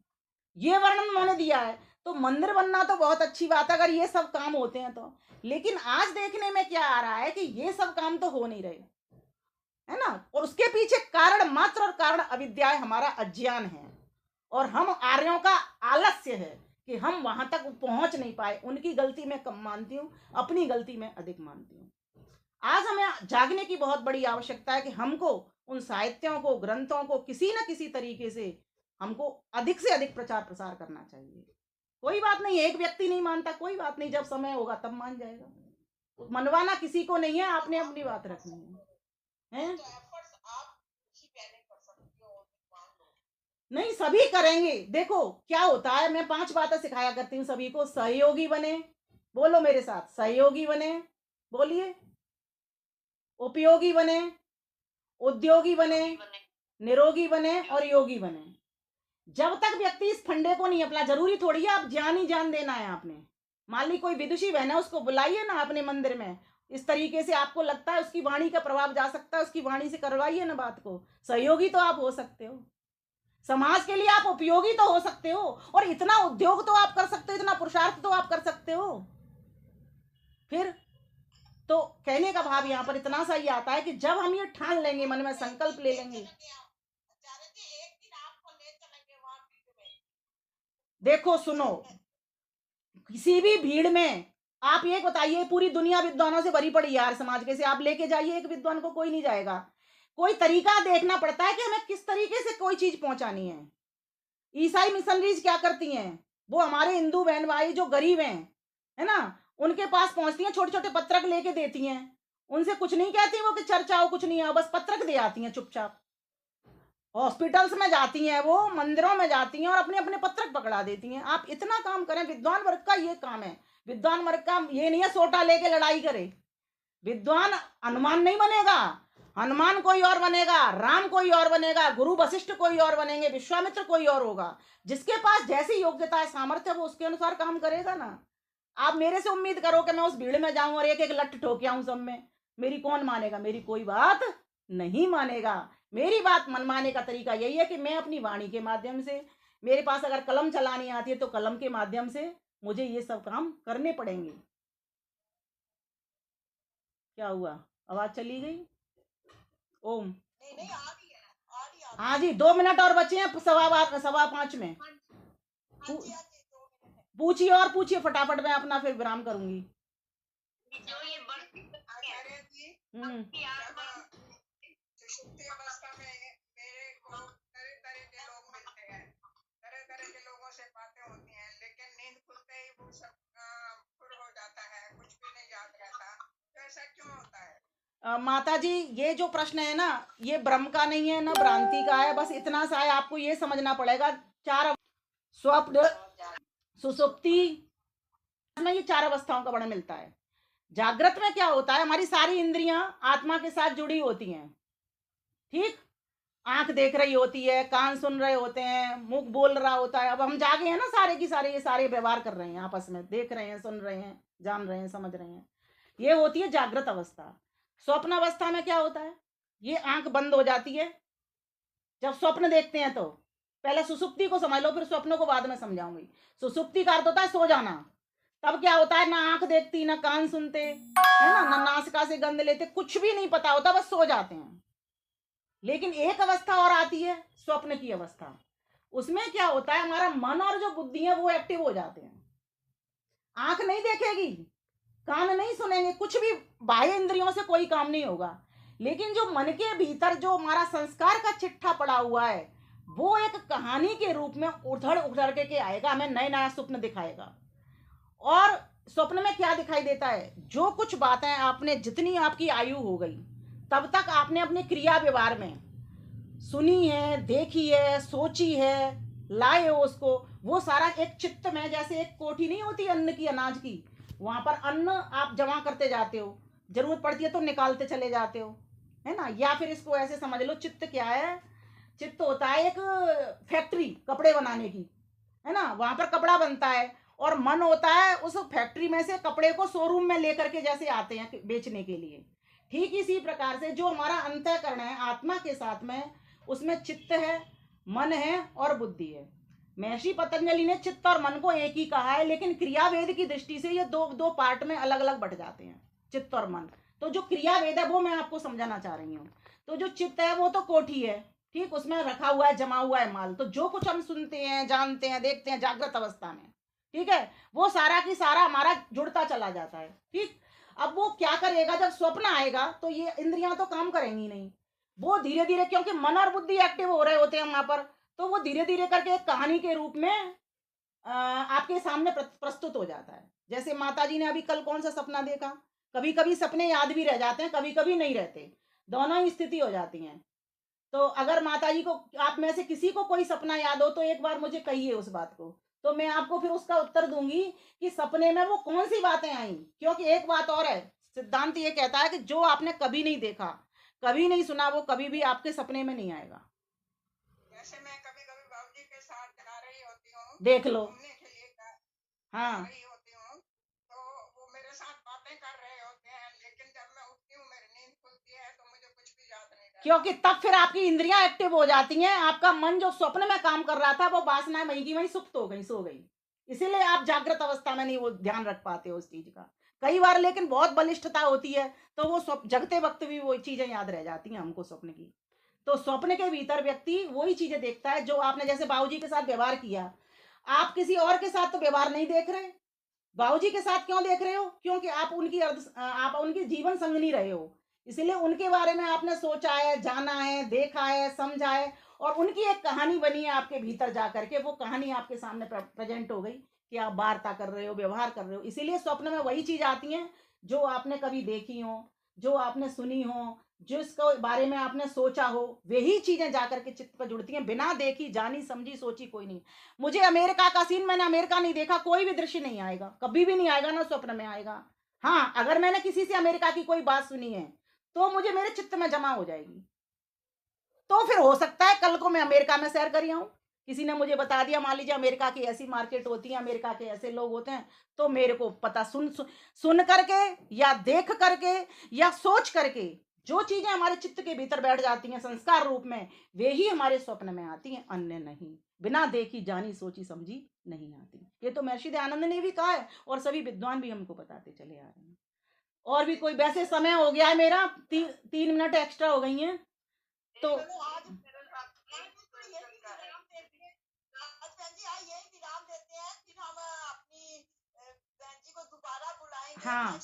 ये वर्णन उन्होंने दिया है। तो मंदिर बनना तो बहुत अच्छी बात है अगर ये सब काम होते हैं तो। लेकिन आज देखने में क्या आ रहा है कि ये सब काम तो हो नहीं रहे, है ना। और उसके पीछे कारण मात्र और कारण अविद्या है, हमारा अज्ञान है, और हम आर्यों का आलस्य है कि हम वहां तक पहुंच नहीं पाए। उनकी गलती मैं कम मानती हूँ, अपनी गलती मैं अधिक मानती हूँ। आज हमें जागने की बहुत बड़ी आवश्यकता है कि हमको उन साहित्यों को, ग्रंथों को किसी न किसी तरीके से हमको अधिक से अधिक प्रचार प्रसार करना चाहिए। कोई बात नहीं, एक व्यक्ति नहीं मानता, कोई बात नहीं, जब समय होगा तब मान जाएगा। मनवाना किसी को नहीं है, आपने अपनी बात रखनी है? तो एफर्ट्स आप ही पहले कर सकते हो, मान लो। नहीं, सभी करेंगे। देखो क्या होता है, मैं 5 बातें सिखाया करती हूँ सभी को। सहयोगी बने, बोलो मेरे साथ, सहयोगी बने, बोलिए। उपयोगी बने, उद्योगी बने, निरोगी बने और योगी बने। जब तक व्यक्ति इस फंडे को नहीं अपना, जरूरी थोड़ी है आप जान ही जान देना है आपने। मान ली कोई विदुषी बहन है, उसको बुलाइए ना अपने मंदिर में, इस तरीके से आपको लगता है उसकी वाणी का प्रभाव जा सकता है, उसकी वाणी से करवाइए ना बात को। सहयोगी तो आप हो सकते हो, समाज के लिए आप उपयोगी तो हो सकते हो, और इतना उद्योग तो आप कर सकते हो, इतना पुरुषार्थ तो आप कर सकते हो। फिर तो कहने का भाव यहाँ पर इतना सा ही आता है कि जब हम ये ठान लेंगे, मन में संकल्प ले लेंगे। देखो सुनो, किसी भी भीड़ में आप ये बताइए, पूरी दुनिया विद्वानों से भरी पड़ी यार समाज के, से आप लेके जाइए एक विद्वान को, कोई नहीं जाएगा। कोई तरीका देखना पड़ता है कि हमें किस तरीके से कोई चीज पहुंचानी है। ईसाई मिशनरीज क्या करती हैं, वो हमारे हिंदू बहन भाई जो गरीब हैं, है ना, उनके पास पहुंचती हैं, छोटे छोटे पत्रक लेके देती हैं, उनसे कुछ नहीं कहती वो कि चर्चा हो, कुछ नहीं है, बस पत्रक दे आती हैं चुपचाप। हॉस्पिटल्स में जाती हैं, वो मंदिरों में जाती हैं और अपने अपने पत्रक पकड़ा देती हैं। आप इतना काम करें, विद्वान वर्ग का ये काम है। विद्वान वर्ग का ये नहीं है सोटा लेके लड़ाई करे। विद्वान हनुमान नहीं बनेगा, हनुमान कोई और बनेगा, राम कोई और बनेगा, गुरु वशिष्ठ कोई और बनेंगे, विश्वामित्र कोई और होगा। जिसके पास जैसी योग्यता है, सामर्थ्य, वो उसके अनुसार काम करेगा ना। आप मेरे से उम्मीद करो कि मैं उस भीड़ में जाऊं और एक एक लट ठोक आऊं सब में, मेरी कौन मानेगा? मेरी कोई बात नहीं मानेगा। मेरी बात मनवाने का तरीका यही है कि मैं अपनी वाणी के माध्यम से, मेरे पास अगर कलम चलानी आती है तो कलम के माध्यम से मुझे ये सब काम करने पड़ेंगे। क्या हुआ? आवाज चली गई? ओम। नहीं नहीं, आ रही है, आ रही है। हाँ जी, 2 मिनट और बचे हैं, 5:15 में। हाँ जी हाँ जी, 2 मिनट है। पूछिए और पूछिए फटाफट, मैं अपना फिर विराम करूंगी। जो ये आचार्य जी, हम्म। जब सुषुप्ति अवस्था में मेरे को तरह तरह के लोग मिलते हैं, तरह तरह के लोगों से बातें होती हैं, लेकिन नींद खुलते ही वो सब फुर हो जाता है, कुछ भी नहीं याद रहता। तो ऐसा क्यों होता है? माता जी, ये जो प्रश्न है ना, ये भ्रम का नहीं है ना भ्रांति का है, बस इतना सा है, आपको ये समझना पड़ेगा। 4 स्वप्न, सुसुप्ति में ये 4 अवस्थाओं का वर्णन मिलता है। जागृत में क्या होता है, हमारी सारी इंद्रियां आत्मा के साथ जुड़ी होती हैं। ठीक, आंख देख रही होती है, कान सुन रहे होते हैं, मुख बोल रहा होता है। अब हम जागे हैं ना, सारे की सारे, ये सारे व्यवहार कर रहे हैं आपस में, देख रहे हैं, सुन रहे हैं, जान रहे हैं, समझ रहे हैं। ये होती है जागृत अवस्था। स्वप्न अवस्था में क्या होता है, ये आंख बंद हो जाती है जब स्वप्न देखते हैं। तो पहले सुसुप्ति को समझ लो, फिर स्वप्नों को बाद में समझाऊंगी। सुसुप्ति का अर्थ होता है सो जाना। तब क्या होता है, ना आंख देखती, ना कान सुनते, है ना नासिका से गंध लेते, कुछ भी नहीं पता होता, बस सो जाते हैं। लेकिन एक अवस्था और आती है, स्वप्न की अवस्था। उसमें क्या होता है, हमारा मन और जो बुद्धि है वो एक्टिव हो जाते हैं। आंख नहीं देखेगी, कान नहीं सुनेंगे, कुछ भी बाह्य इंद्रियों से कोई काम नहीं होगा। लेकिन जो मन के भीतर जो हमारा संस्कार का चिट्ठा पड़ा हुआ है, वो एक कहानी के रूप में उधड़ उधड़ के आएगा, हमें नए नया स्वप्न दिखाएगा। और स्वप्न में क्या दिखाई देता है, जो कुछ बातें आपने, जितनी आपकी आयु हो गई तब तक आपने अपने क्रिया व्यवहार में सुनी है, देखी है, सोची है, लाए हो उसको, वो सारा एक चित्त में, जैसे एक कोठी नहीं होती अन्न की, अनाज की, वहां पर अन्न आप जमा करते जाते हो, जरूरत पड़ती है तो निकालते चले जाते हो, है ना। या फिर इसको ऐसे समझ लो, चित्त क्या है, चित्त होता है एक फैक्ट्री कपड़े बनाने की, है ना, वहां पर कपड़ा बनता है। और मन होता है उस फैक्ट्री में से कपड़े को शोरूम में लेकर के जैसे आते हैं बेचने के लिए। ठीक इसी प्रकार से जो हमारा अंतःकरण है आत्मा के साथ में, उसमें चित्त है, मन है और बुद्धि है। महर्षि पतंजलि ने चित्त और मन को एक ही कहा है, लेकिन क्रियावेद की दृष्टि से ये दो दो पार्ट में अलग अलग बट जाते हैं, चित्त और मन। तो जो क्रियावेद है वो मैं आपको समझाना चाह रही हूँ। तो जो चित्त है वो तो कोठी है, ठीक, उसमें रखा हुआ है, जमा हुआ है माल। तो जो कुछ हम सुनते हैं, जानते हैं, देखते हैं जागृत अवस्था में, ठीक है, वो सारा की सारा हमारा जुड़ता चला जाता है। ठीक, अब वो क्या करेगा, जब स्वप्न आएगा तो ये इंद्रियां तो काम करेंगी नहीं, वो धीरे धीरे, क्योंकि मन और बुद्धि एक्टिव हो रहे होते हैं वहां पर, तो वो धीरे धीरे करके एक कहानी के रूप में आपके सामने प्रस्तुत हो जाता है। जैसे माता जी ने अभी कल कौन सा सपना देखा, कभी कभी सपने याद भी रह जाते हैं, कभी कभी नहीं रहते, दोनों ही स्थिति हो जाती हैं। तो अगर माता जी को, आप में से किसी को कोई सपना याद हो तो एक बार मुझे कहिए उस बात को, तो मैं आपको फिर उसका उत्तर दूंगी कि सपने में वो कौन सी बातें आई। क्योंकि एक बात और है, सिद्धांत ये कहता है कि जो आपने कभी नहीं देखा, कभी नहीं सुना, वो कभी भी आपके सपने में नहीं आएगा। जैसे मैं कभी कभी बाबूजी के साथ जा रही होती हूँ, देख लो। घूमने के लिए जा हाँ, रही होती हूँ, तो वो मेरे साथ बातें कर रहे होते हैं, लेकिन जब मैं उठती हूँ, मेरी नींद खुलती है, तो मुझे कुछ भी याद नहीं रहता। क्योंकि तब फिर आपकी इंद्रियां एक्टिव हो जाती हैं, आपका मन जो स्वप्न में काम कर रहा था वो वासनाएं वहीं की वहीं सुप्त हो गई, सो गई। इसीलिए आप जागृत अवस्था में नहीं वो ध्यान रख पाते हो उस चीज का। कई बार लेकिन बहुत बलिष्ठता होती है, तो वो जगते वक्त भी वो चीजें याद रह जाती हैं हमको स्वप्न की। तो स्वप्न के भीतर व्यक्ति वही चीजें देखता है जो आपने, जैसे बाबूजी के साथ व्यवहार किया, आप किसी और के साथ तो व्यवहार नहीं देख रहे, बाबूजी के साथ क्यों देख रहे हो, क्योंकि आप उनकी जीवन संगनी रहे हो, इसलिए उनके बारे में आपने सोचा है, जाना है, देखा है, समझा है, और उनकी एक कहानी बनी है आपके भीतर जा करके, वो कहानी आपके सामने प्रेजेंट हो गई कि आप वार्ता कर रहे हो, व्यवहार कर रहे हो। इसीलिए स्वप्न में वही चीज आती है जो आपने कभी देखी हो, जो आपने सुनी हो, जिसके बारे में आपने सोचा हो, वही चीजें जाकर के चित्त पर जुड़ती हैं। बिना देखी, जानी, समझी, सोची कोई नहीं। मुझे अमेरिका का सीन, मैंने अमेरिका नहीं देखा, कोई भी दृश्य नहीं आएगा, कभी भी नहीं आएगा, ना स्वप्न में आएगा। हाँ, अगर मैंने किसी से अमेरिका की कोई बात सुनी है तो मुझे मेरे चित्त में जमा हो जाएगी, तो फिर हो सकता है कल को मैं अमेरिका में सैर कर आऊं, किसी ने मुझे बता दिया, मान लीजिए अमेरिका की ऐसी मार्केट होती है, अमेरिका के ऐसे लोग होते हैं, तो मेरे को पता सुन करके या देख करके या सोच करके जो चीजें हमारे चित्त के भीतर बैठ जाती हैं संस्कार रूप में, वे ही हमारे स्वप्न में आती हैं, अन्य नहीं। बिना देखी जानी सोची समझी नहीं आती। ये तो महर्षि दयानंद ने भी कहा है और सभी विद्वान भी हमको बताते चले आ रहे हैं। और भी कोई, वैसे समय हो गया है मेरा, 3 मिनट एक्स्ट्रा हो गई हैं तो हाँ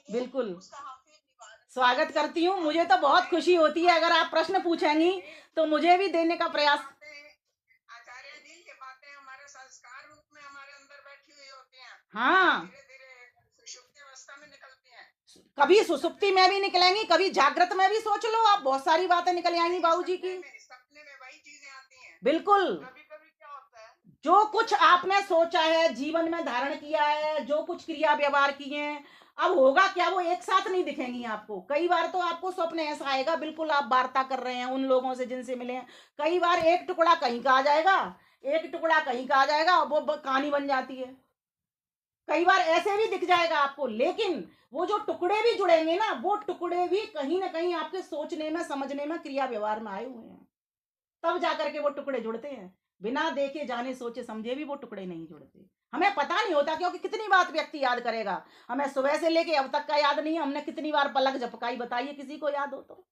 बिल्कुल स्वागत करती हूँ। मुझे तो बहुत खुशी होती है अगर आप प्रश्न पूछेंगी तो मुझे भी देने का प्रयास। आचार्य जी ये बातें हमारे संस्कार रूप में हमारे अंदर बैठी हुई होती हैं, हाँ धीरे धीरे सुषुप्ति अवस्था में निकलती हैं, कभी सुसुप्ति में भी निकलेंगी, कभी जागृत में भी। सोच लो आप, बहुत सारी बातें निकल आएंगी बाबूजी की। सपने में वही चीजें आती हैं। बिल्कुल, कभी कभी क्या होता है, जो कुछ आपने सोचा है, जीवन में धारण किया है, जो कुछ क्रिया व्यवहार किए हैं, अब होगा क्या, वो एक साथ नहीं दिखेंगी आपको। कई बार तो आपको स्वप्न ऐसा आएगा, बिल्कुल आप वार्ता कर रहे हैं उन लोगों से जिनसे मिले हैं, कई बार एक टुकड़ा कहीं का आ जाएगा, एक टुकड़ा कहीं का आ जाएगा, वो कहानी बन जाती है। कई बार ऐसे भी दिख जाएगा आपको, लेकिन वो जो टुकड़े भी जुड़ेंगे ना, वो टुकड़े भी कहीं ना कहीं आपके सोचने में, समझने में, क्रिया व्यवहार में आए हुए हैं, तब जाकर के वो टुकड़े जुड़ते हैं। बिना देखे जाने सोचे समझे भी वो टुकड़े नहीं जुड़ते। हमें पता नहीं होता, क्योंकि कितनी बात व्यक्ति याद करेगा। हमें सुबह से लेके अब तक का याद नहीं है, हमने कितनी बार पलक झपकाई, बताइए किसी को याद हो तो।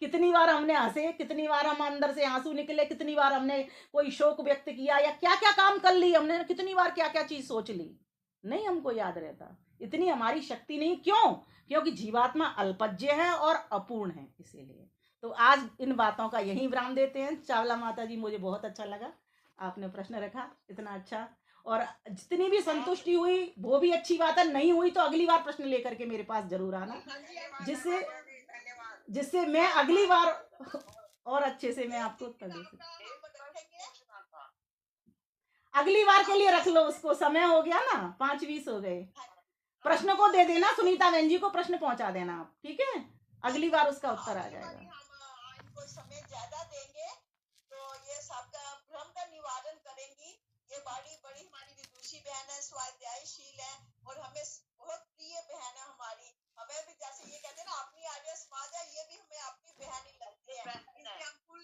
कितनी बार हमने हंसे, कितनी बार हम अंदर से आंसू निकले, कितनी बार हमने कोई शोक व्यक्त किया, या क्या क्या काम कर ली हमने, कितनी बार क्या क्या चीज सोच ली, नहीं हमको याद रहता। इतनी हमारी शक्ति नहीं। क्यों? क्योंकि जीवात्मा अल्पज्य है और अपूर्ण है, इसीलिए। तो आज इन बातों का यही विराम देते हैं। चावला माता जी, मुझे बहुत अच्छा लगा आपने प्रश्न रखा, इतना अच्छा, और जितनी भी संतुष्टि हुई वो भी अच्छी बात है। नहीं हुई तो अगली बार प्रश्न लेकर के मेरे पास जरूर आना, जिससे जिससे मैं अगली बार और अच्छे से मैं आपको उत्तर दे सकूं। अगली बार के लिए रख लो उसको, समय हो गया ना, 5:20 हो गए। प्रश्न को दे देना, सुनीता बहन जी को प्रश्न पहुंचा देना आप, ठीक है? अगली बार उसका उत्तर आ जाएगा। हम इनको समय ज्यादा देंगे तो ये सबका भ्रम का निवारण करेंगी। ये बड़ी बड़ी हमारी विदुषी बहन है, स्वाध्यायशील है और हमें बहुत प्रिय बहन है हमारी। हमें भी जैसे ये कहते हैं ना अपनी आर्य समाज है, ये भी हमें अपनी बहन ही लगते हैं, इसलिए हम खुल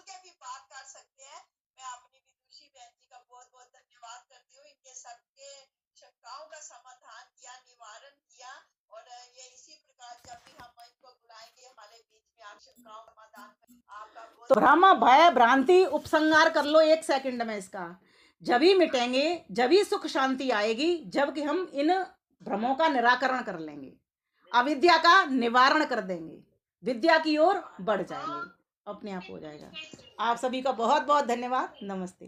के भी बात कर सकते हैं। मैं अपनी विदुषी बहन जी का बहुत बहुत धन्यवाद करती हूँ, इनके सबके शंकाओं का समाधान किया, निवारण किया। और ये इसी प्रकार जब भी हम इनको बुलाएंगे हमारे बीच में आप शंकाओं का समाधान आपका। तो भ्रम भय भ्रांति उपसंहार कर लो 1 सेकंड में इसका। जब ही मिटेंगे, जब ही सुख शांति आएगी, जबकि हम इन भ्रमों का निराकरण कर लेंगे, अविद्या का निवारण कर देंगे, विद्या की ओर बढ़ जाएंगे, अपने आप हो जाएगा। आप सभी का बहुत बहुत धन्यवाद। नमस्ते।